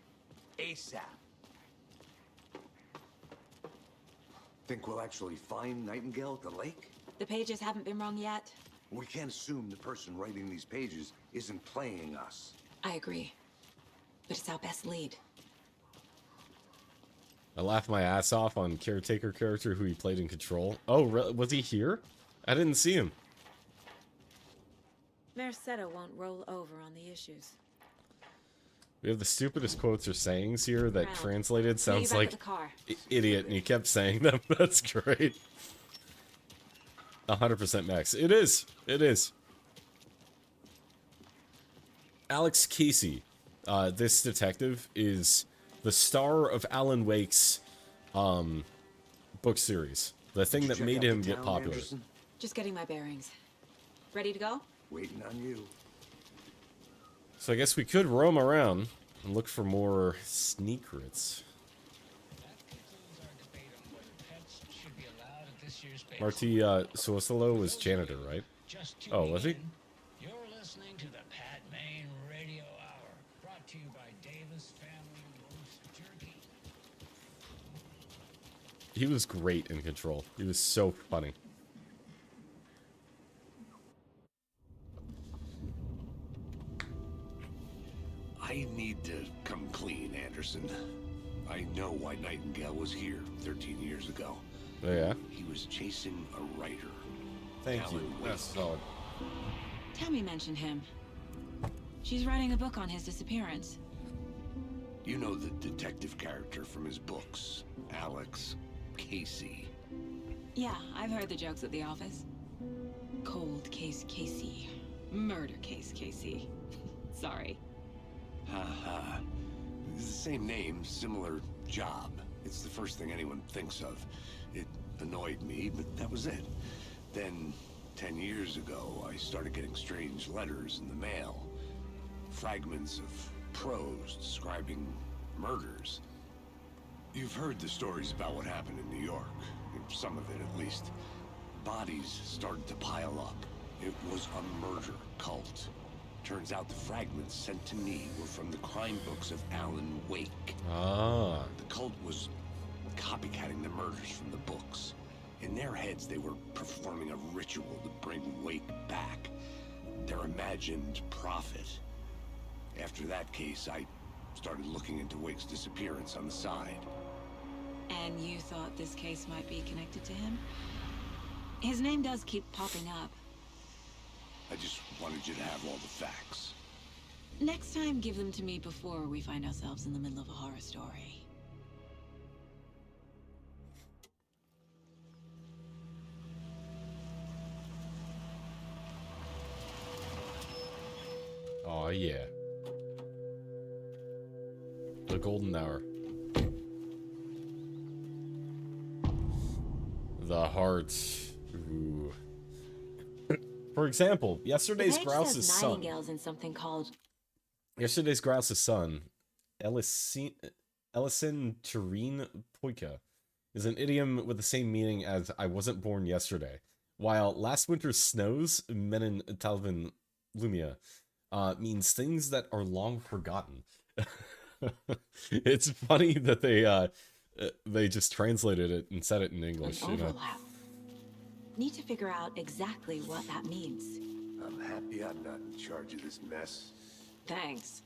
ASAP. Think we'll actually find Nightingale at the lake? The pages haven't been wrong yet. We can't assume the person writing these pages isn't playing us. I agree. But it's our best lead. I laughed my ass off on Caretaker character who he played in Control. Oh, was he here? I didn't see him. Merceda won't roll over on the issues. We have the stupidest quotes or sayings here that translated sounds back like at the car. Idiot, and he kept saying them. That's great. 100% max. It is. It is. Alex Casey, this detective, is the star of Alan Wake's book series. The thing that made him get popular. Just getting my bearings. Ready to go? Waiting on you. So I guess we could roam around and look for more secrets. Marty Suosolo was janitor, right? Oh, was he? You're listening to the Pat Main Radio Hour, brought to you by Davis Family Roast Jerky. He was great in Control. He was so funny. I need to come clean, Anderson. I know why Nightingale was here 13 years ago. Oh, yeah? He was chasing a writer. Thank Alan you. Wake. That's solid. Tammy mentioned him. She's writing a book on his disappearance. You know the detective character from his books, Alex Casey. Yeah, I've heard the jokes at the office. Cold case Casey. Murder case Casey. Sorry. Ha ha. It's the same name, similar job. It's the first thing anyone thinks of. It annoyed me, but that was it. Then, 10 years ago, I started getting strange letters in the mail. Fragments of prose describing murders. You've heard the stories about what happened in New York. Some of it, at least. Bodies started to pile up. It was a murder cult. Turns out the fragments sent to me were from the crime books of Alan Wake. Ah. The cult was copycatting the murders from the books. In their heads, they were performing a ritual to bring Wake back. Their imagined prophet. After that case, I started looking into Wake's disappearance on the side. And you thought this case might be connected to him? His name does keep popping up. I just wanted you to have all the facts. Next time, give them to me before we find ourselves in the middle of a horror story. Oh yeah. The golden hour. The hearts. Ooh. For example, yesterday's Grouse's son. Nightingales in something called. Yesterday's Grouse's son, Ellison Turine Poika, is an idiom with the same meaning as "I wasn't born yesterday," while last winter's snows, Menin Talvin Lumia, means things that are long forgotten. It's funny that they just translated it and said it in English. An overlap. Need to figure out exactly what that means. I'm happy I'm not in charge of this mess. Thanks.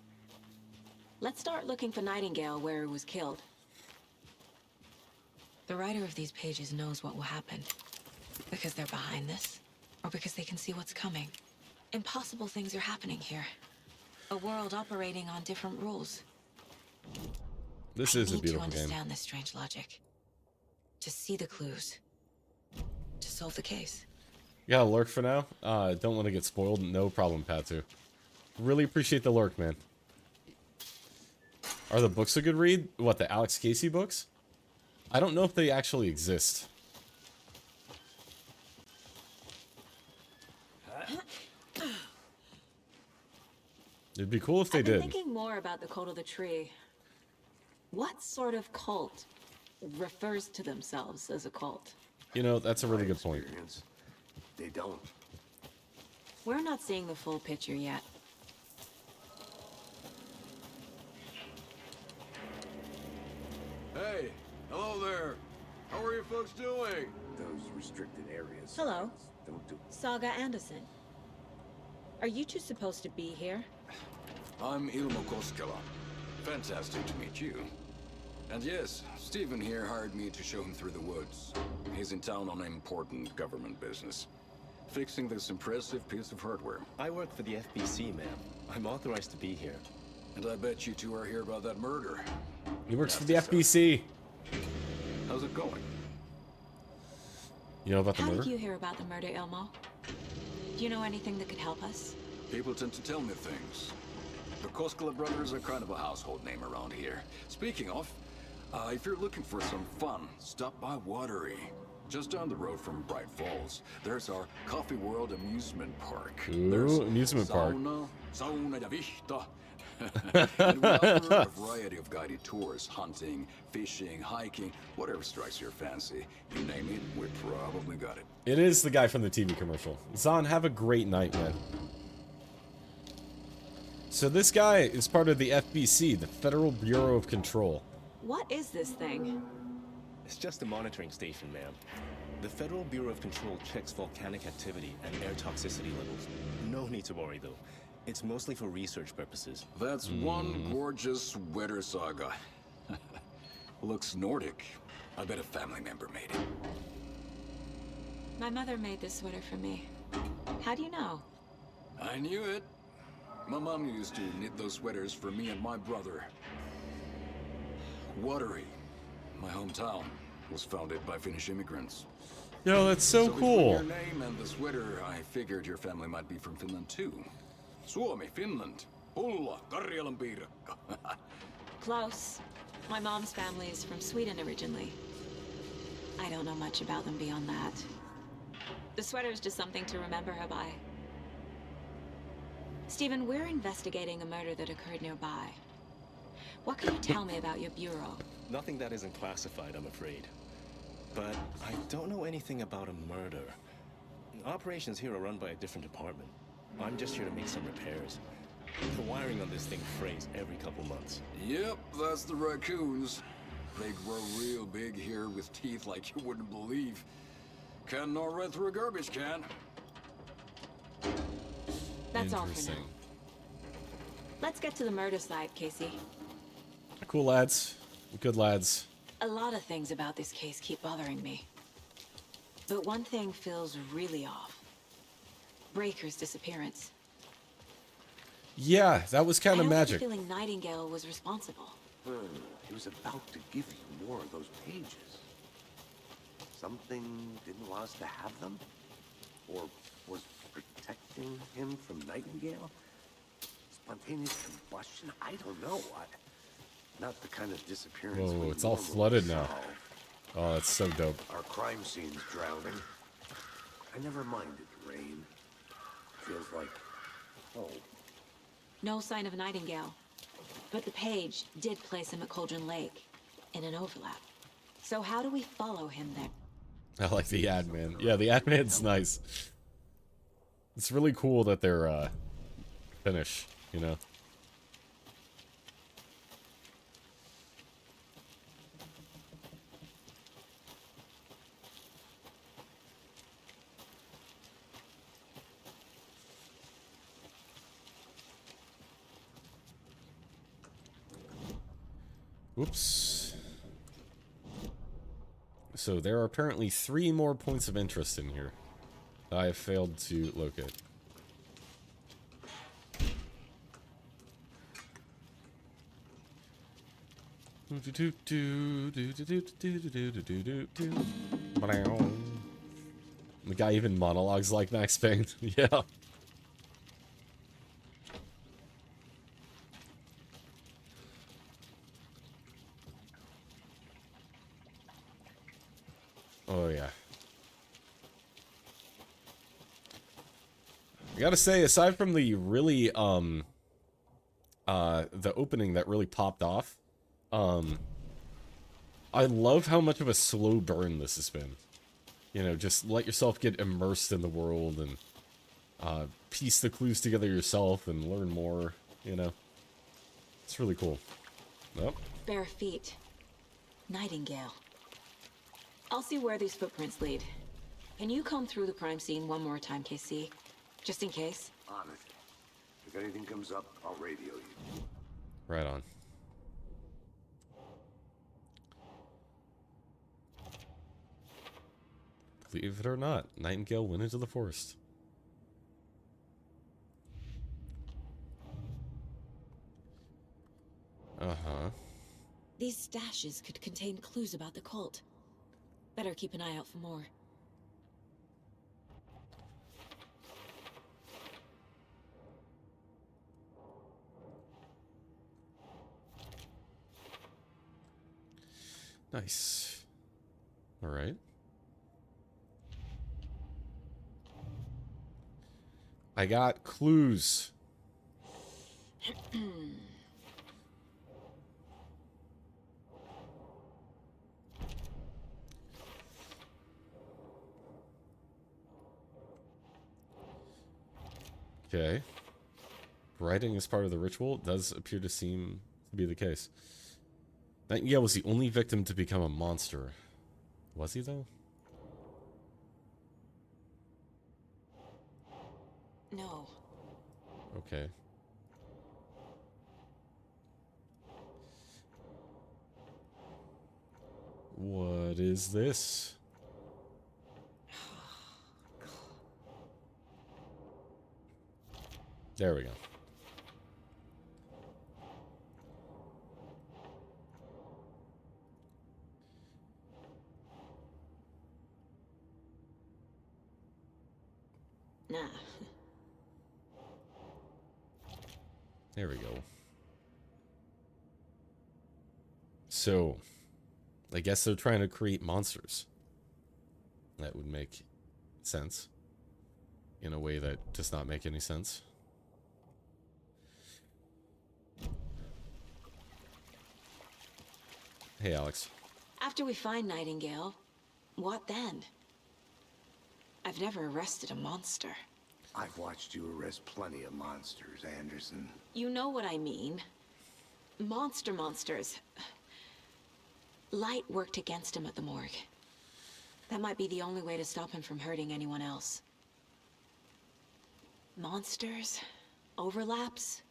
Let's start looking for Nightingale where he was killed. The writer of these pages knows what will happen. Because they're behind this, or because they can see what's coming. Impossible things are happening here. A world operating on different rules. This is a beautiful I need to game. understand this strange logic. To see the clues. To solve the case. You got a lurk for now? Don't want to get spoiled. No problem, Patu. Really appreciate the lurk, man. Are the books a good read? What, the Alex Casey books? I don't know if they actually exist. It'd be cool if they I've been did. thinking more about the cult of the tree. What sort of cult refers to themselves as a cult? You know, that's a really good point. They don't. We're not seeing the full picture yet. Hey, hello there. How are you folks doing? Those restricted areas. Hello. Don't do. Saga Anderson. Are you two supposed to be here? I'm Ilmo Koskela. Fantastic to meet you. And yes, Stephen here hired me to show him through the woods. He's in town on important government business. Fixing this impressive piece of hardware. I work for the FBC, ma'am. I'm authorized to be here. And I bet you two are here about that murder. He works for the FBC. How's it going? You know about the How murder? did you hear about the murder, Ilmo? Do you know anything that could help us? People tend to tell me things. The Koskela brothers are kind of a household name around here. Speaking of, if you're looking for some fun, stop by Watery. Just down the road from Bright Falls, there's our Coffee World amusement park. There's Ooh, amusement park. Sauna de Vista. And we offer a variety of guided tours, hunting, fishing, hiking, whatever strikes your fancy. You name it, we probably got it. It is the guy from the TV commercial. Zahn, have a great night, man. So this guy is part of the FBC, the Federal Bureau of Control. What is this thing? It's just a monitoring station, ma'am. The Federal Bureau of Control checks volcanic activity and air toxicity levels. No need to worry, though. It's mostly for research purposes. That's one gorgeous sweater saga. Looks Nordic. I bet a family member made it. My mother made this sweater for me. How do you know? I knew it. My mom used to knit those sweaters for me and my brother. Watery, my hometown, was founded by Finnish immigrants. Yo, that's so cool. Between your name and the sweater, I figured your family might be from Finland too. Suomi, Finland. Pulla, Karjalan piirakka. Close. My mom's family is from Sweden originally. I don't know much about them beyond that. The sweater is just something to remember her by. Stephen, we're investigating a murder that occurred nearby. What can you tell me about your bureau? Nothing that isn't classified, I'm afraid. But I don't know anything about a murder. Operations here are run by a different department. I'm just here to make some repairs. The wiring on this thing frays every couple months. Yep, that's the raccoons. They grow real big here with teeth like you wouldn't believe. Can nor run through a garbage can. That's all for now. Let's get to the murder side, Casey. Cool lads. Good lads. A lot of things about this case keep bothering me. But one thing feels really off. Breaker's disappearance. Yeah, that was kind of I have magic. a feeling Nightingale was responsible. He was about to give you more of those pages. Something didn't want us to have them? Or was protecting him from Nightingale? Spontaneous combustion? I don't know. Not the kind of disappearance. Whoa, it's all flooded now. Oh, that's so dope. Our crime scene's drowning. I never minded rain. Feels like home. No sign of Nightingale. But the page did place him at Cauldron Lake, in an overlap. So how do we follow him there? I like the ad man. Yeah, the ad man's nice. It's really cool that they're Finnish, you know. Whoops. So there are apparently 3 more points of interest in here that I have failed to locate. The guy even monologues like Max Payne. Yeah. Oh, yeah. I gotta say, aside from the really, the opening that really popped off, I love how much of a slow burn this has been. You know, just let yourself get immersed in the world and, piece the clues together yourself and learn more, you know. It's really cool. Nope. Bare feet. Nightingale. I'll see where these footprints lead. Can you comb through the crime scene one more time, KC? Just in case? On it. If anything comes up, I'll radio you. Right on. Believe it or not, Nightingale went into the forest. Uh-huh. These stashes could contain clues about the cult. Better keep an eye out for more. Nice. All right. I got clues. Okay. Writing is part of the ritual. It does appear to seem to be the case. Nightingale was the only victim to become a monster. Was he, though? No. Okay. What is this? There we go. Nah. There we go. So, I guess they're trying to create monsters. That would make sense. In a way that does not make any sense. Hey, Alex. After we find Nightingale, what then? I've never arrested a monster. I've watched you arrest plenty of monsters, Anderson. You know what I mean. Monsters. Light worked against him at the morgue. That might be the only way to stop him from hurting anyone else. Monsters, overlaps,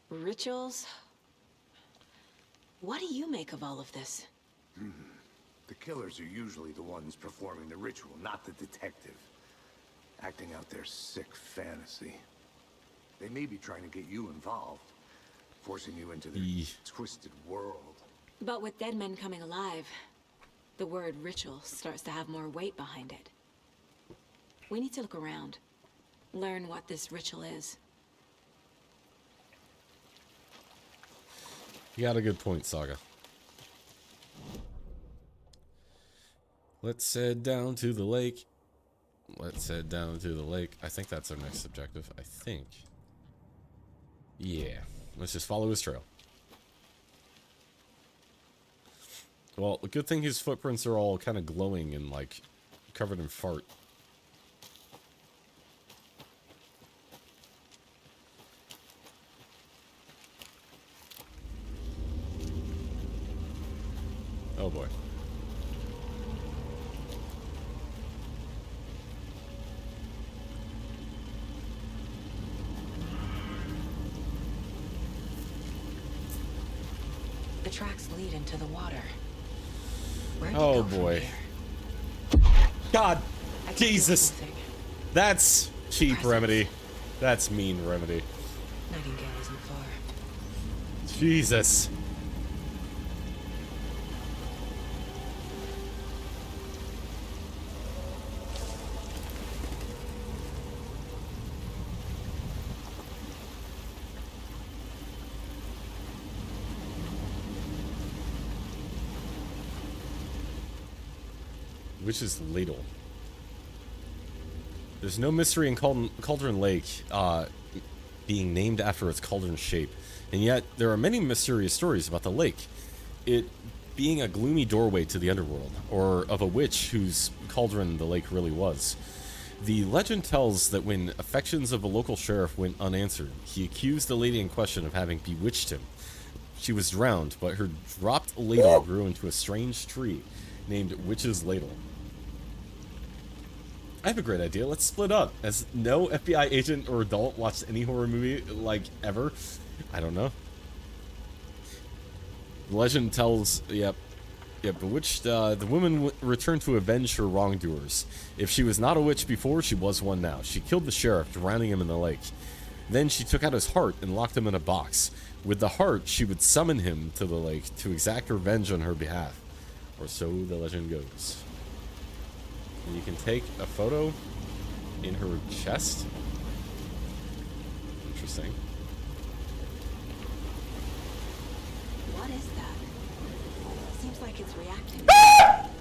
rituals. What do you make of all of this? The killers are usually the ones performing the ritual, not the detective. Acting out their sick fantasy. They may be trying to get you involved, forcing you into their twisted world. But with dead men coming alive, the word ritual starts to have more weight behind it. We need to look around, learn what this ritual is. You got a good point, Saga. Let's head down to the lake. Let's head down to the lake. I think that's our next objective. I think. Yeah. Let's just follow his trail. Well, the good thing his footprints are all kind of glowing and, like, covered in fart. Oh boy. The tracks lead into the water. Where'd you Oh go from boy. here? God. Jesus. That's cheap remedy. That's mean remedy. Nightingale isn't far. Jesus. Witch's Ladle. There's no mystery in Cauldron Lake being named after its cauldron shape, and yet there are many mysterious stories about the lake. It being a gloomy doorway to the underworld, or of a witch whose cauldron the lake really was. The legend tells that when affections of a local sheriff went unanswered, he accused the lady in question of having bewitched him. She was drowned, but her dropped ladle grew into a strange tree named Witch's Ladle. I have a great idea. Let's split up. Has no FBI agent or adult watched any horror movie, like, ever? I don't know. The legend tells, bewitched, the woman returned to avenge her wrongdoers. If she was not a witch before, she was one now. She killed the sheriff, drowning him in the lake. Then she took out his heart and locked him in a box. With the heart, she would summon him to the lake to exact revenge on her behalf. Or so the legend goes. And you can take a photo in her chest. Interesting. What is that? Seems Looks like it's reacting.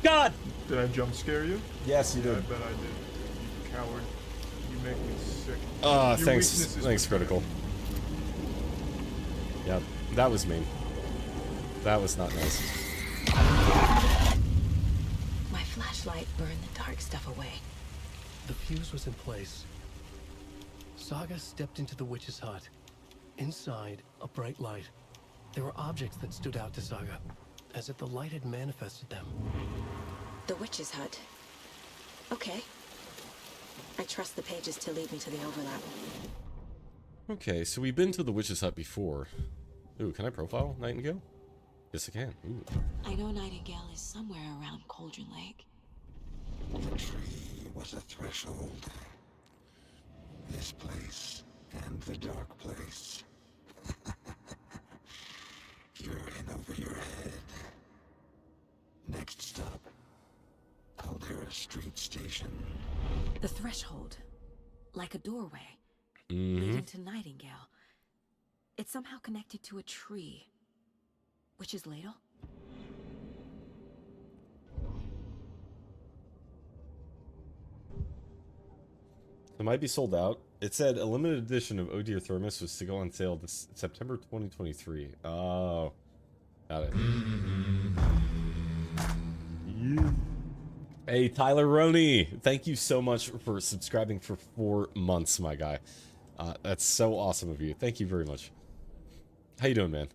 God! Did I jump scare you? Yes, you Yeah, did. I bet I did. You coward. You make me sick. Your Thanks. weakness is Thanks, Critical. Yep, that was mean. That was not nice. My flashlight burned the dark stuff away. The fuse was in place. Saga stepped into the witch's hut. Inside, a bright light. There were objects that stood out to Saga, as if the light had manifested them. The witch's hut. Okay. I trust the pages to lead me to the overlap. Okay, so we've been to the witch's hut before. Ooh, can I profile Nightingale? Yes, I can. Ooh. I know Nightingale is somewhere around Cauldron Lake. The tree was a threshold. This place and the dark place. You're in over your head. Next stop, Caldera Street Station. The threshold. Like a doorway. Mm-hmm. Leading to Nightingale. It's somehow connected to a tree. Witch's ladle? It might be sold out. It said a limited edition of Oh Dear Thermos was to go on sale this September 2023. Oh. Got it. Yeah. Hey, Tyler Roney. Thank you so much for subscribing for 4 months, my guy. That's so awesome of you. Thank you very much. How you doing, man?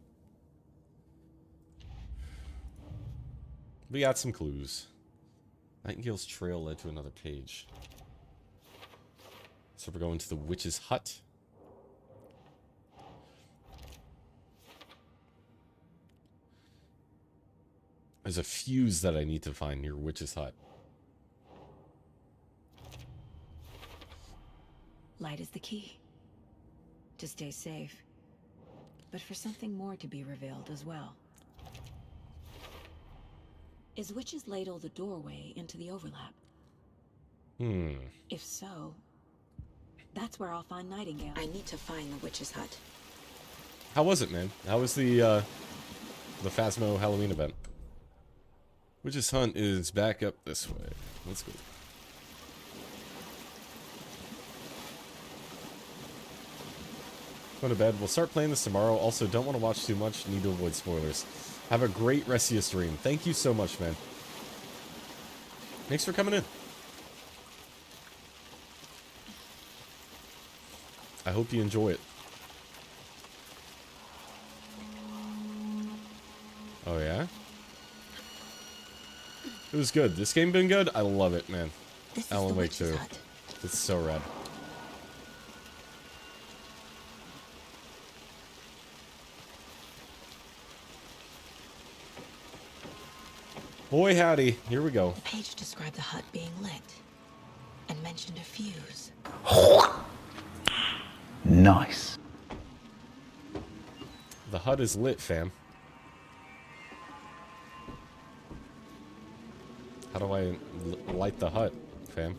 We got some clues. Nightingale's trail led to another page. So we're going to the witch's hut. There's a fuse that I need to find near witch's hut. Light is the key. To stay safe. But for something more to be revealed as well. Is Witch's Ladle the doorway into the overlap? If so, that's where I'll find Nightingale. I need to find the witch's hut. How was it, man? How was the Phasmo Halloween event? Witch's Hunt is back up this way. Let's go. Going to bed. We'll start playing this tomorrow. Also, don't want to watch too much. Need to avoid spoilers. Have a great rest of your stream. Thank you so much, man. Thanks for coming in. I hope you enjoy it. Oh, yeah? It was good. This game been good? I love it, man. Alan Wake 2. It's so rad. Boy, howdy. Here we go. The page described the hut being lit and mentioned a fuse. Nice. The hut is lit, fam. How do I light the hut, fam?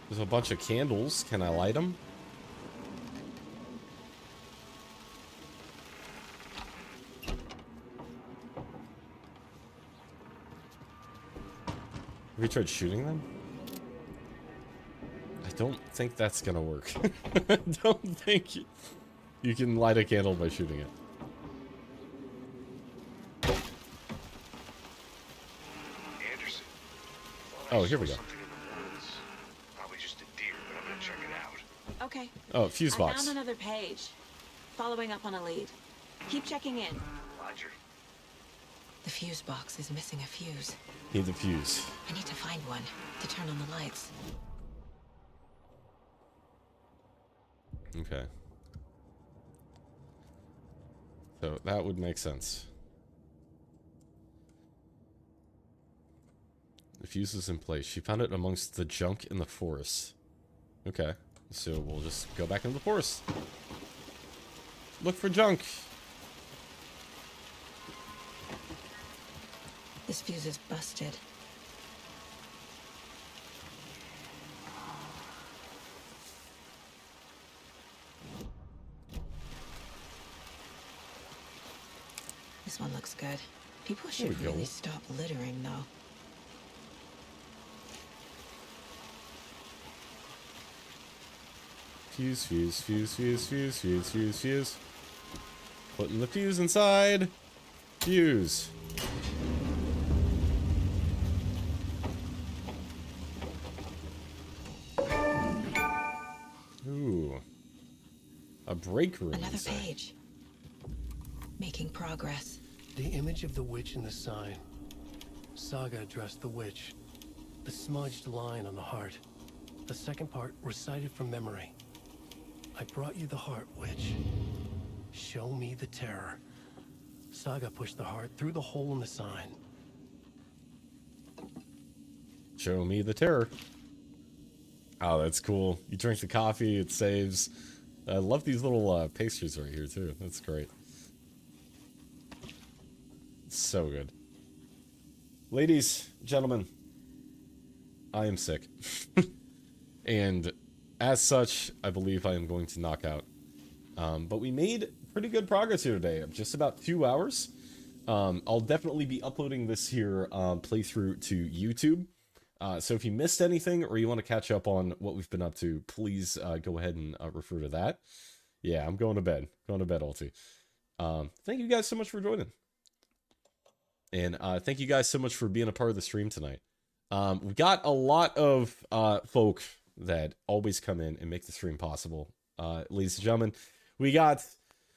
There's a bunch of candles. Can I light them? Have you tried shooting them? I don't think that's gonna work. I don't think you can light a candle by shooting it. Anderson. Oh, here we go. Probably just a deer, but I'm gonna check it out. Okay. Oh, fuse I box. found another page. Following up on a lead. Keep checking in. Roger. The fuse box is missing a fuse. Need the fuse. I need to find one to turn on the lights. Okay. So that would make sense. The fuse is in place. She found it amongst the junk in the forest. Okay. So we'll just go back into the forest. Look for junk. This fuse is busted. This one looks good. People There we should go. really stop littering, though. Fuse, fuse, fuse, fuse, fuse, fuse, fuse, fuse. Putting the fuse inside. Fuse. Ooh. A break room. Another inside. page. Making progress. The image of the witch in the sign. Saga addressed the witch. The smudged line on the heart. The second part recited from memory. I brought you the heart, witch. Show me the terror. Saga pushed the heart through the hole in the sign. Show me the terror. Oh, that's cool. You drink the coffee, it saves. I love these little pastries right here, too. That's great. So good. Ladies, gentlemen, I am sick. And as such, I believe I am going to knock out. But we made pretty good progress here today. Just about 2 hours. I'll definitely be uploading this here playthrough to YouTube. So if you missed anything or you want to catch up on what we've been up to, please go ahead and refer to that. Yeah, I'm going to bed. Going to bed, Alti. Thank you guys so much for joining. And thank you guys so much for being a part of the stream tonight. We've got a lot of folk that always come in and make the stream possible. Ladies and gentlemen, we got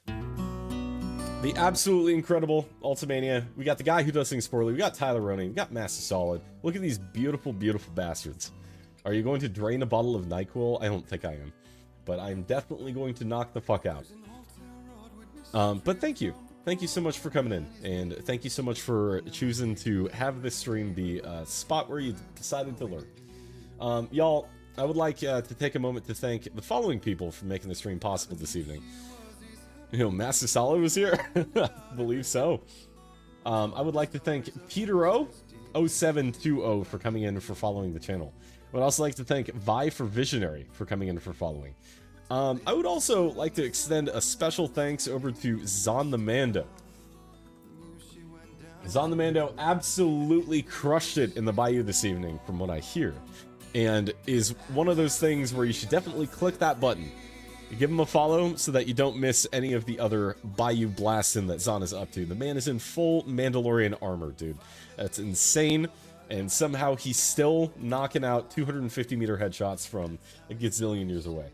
the absolutely incredible Ultimania. We got the guy who does things poorly. We got Tyler Roney. We got Master Solid. Look at these beautiful, beautiful bastards. Are you going to drain a bottle of NyQuil? I don't think I am. But I'm definitely going to knock the fuck out. But thank you. Thank you so much for coming in. And thank you so much for choosing to have this stream be a spot where you decided to learn. Y'all, I would like to take a moment to thank the following people for making the stream possible this evening. You know, Master Solid was here. I believe so. I would like to thank Peter O 0720 for coming in for following the channel. I would also like to thank Vi for Visionary for coming in for following. I would also like to extend a special thanks over to Zon the Mando. Zon the Mando absolutely crushed it in the Bayou this evening, from what I hear. And is one of those things where you should definitely click that button. Give him a follow so that you don't miss any of the other Bayou blasting that Zon is up to. The man is in full Mandalorian armor, dude. That's insane. And somehow he's still knocking out 250-meter headshots from a gazillion years away.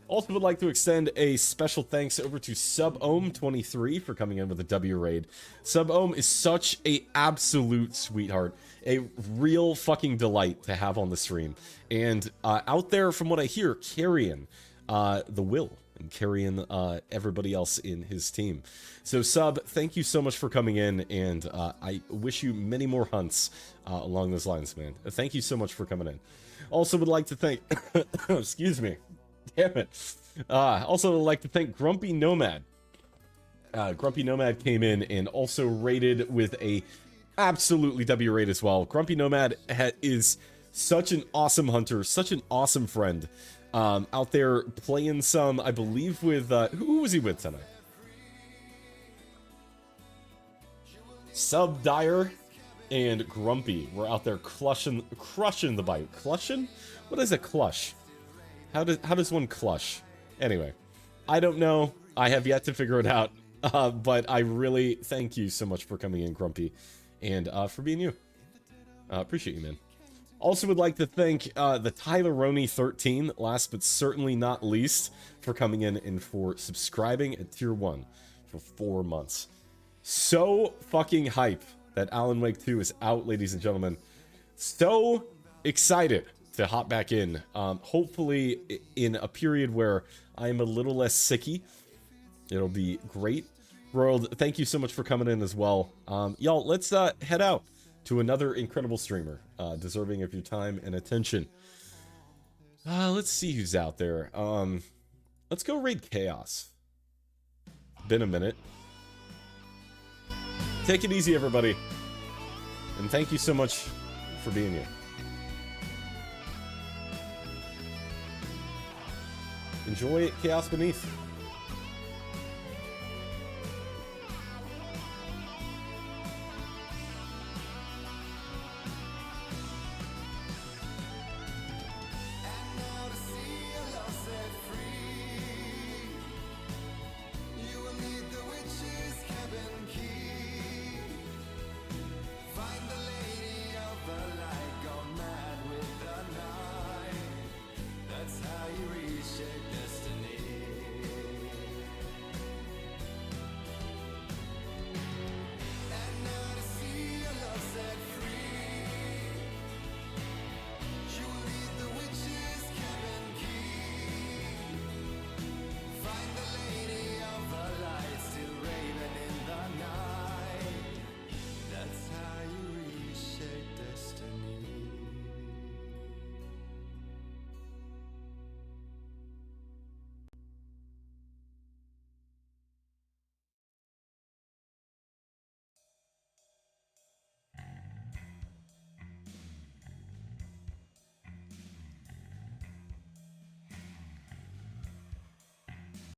Also would like to extend a special thanks over to SubOhm23 for coming in with a W raid. SubOhm is such a absolute sweetheart. A real fucking delight to have on the stream. And out there, from what I hear, carrying the will and carrying everybody else in his team. So Sub, thank you so much for coming in, and I wish you many more hunts along those lines, man. Thank you so much for coming in. Also would like to thank excuse me, damn it. Also would like to thank Grumpy Nomad. Grumpy Nomad came in and also rated with a absolutely W rate as well. Grumpy Nomad is such an awesome hunter, such an awesome friend. Out there playing some, I believe, with who was he with tonight? Sub Dyer and Grumpy were out there crushing the bite. Clushing? What is a clutch? How does one clutch? Anyway, I don't know. I have yet to figure it out. But I really thank you so much for coming in, Grumpy, and for being you. Appreciate you, man. Also would like to thank the Tyler Roney 13, last but certainly not least, for coming in and for subscribing at Tier 1 for 4 months. So fucking hype that Alan Wake 2 is out, ladies and gentlemen. So excited to hop back in. Hopefully in a period where I'm a little less sicky. It'll be great. World, thank you so much for coming in as well. Y'all, let's head out to another incredible streamer, deserving of your time and attention. Let's see who's out there. Let's go raid Chaos. Been a minute. Take it easy, everybody. And thank you so much for being here. Enjoy Chaos Beneath.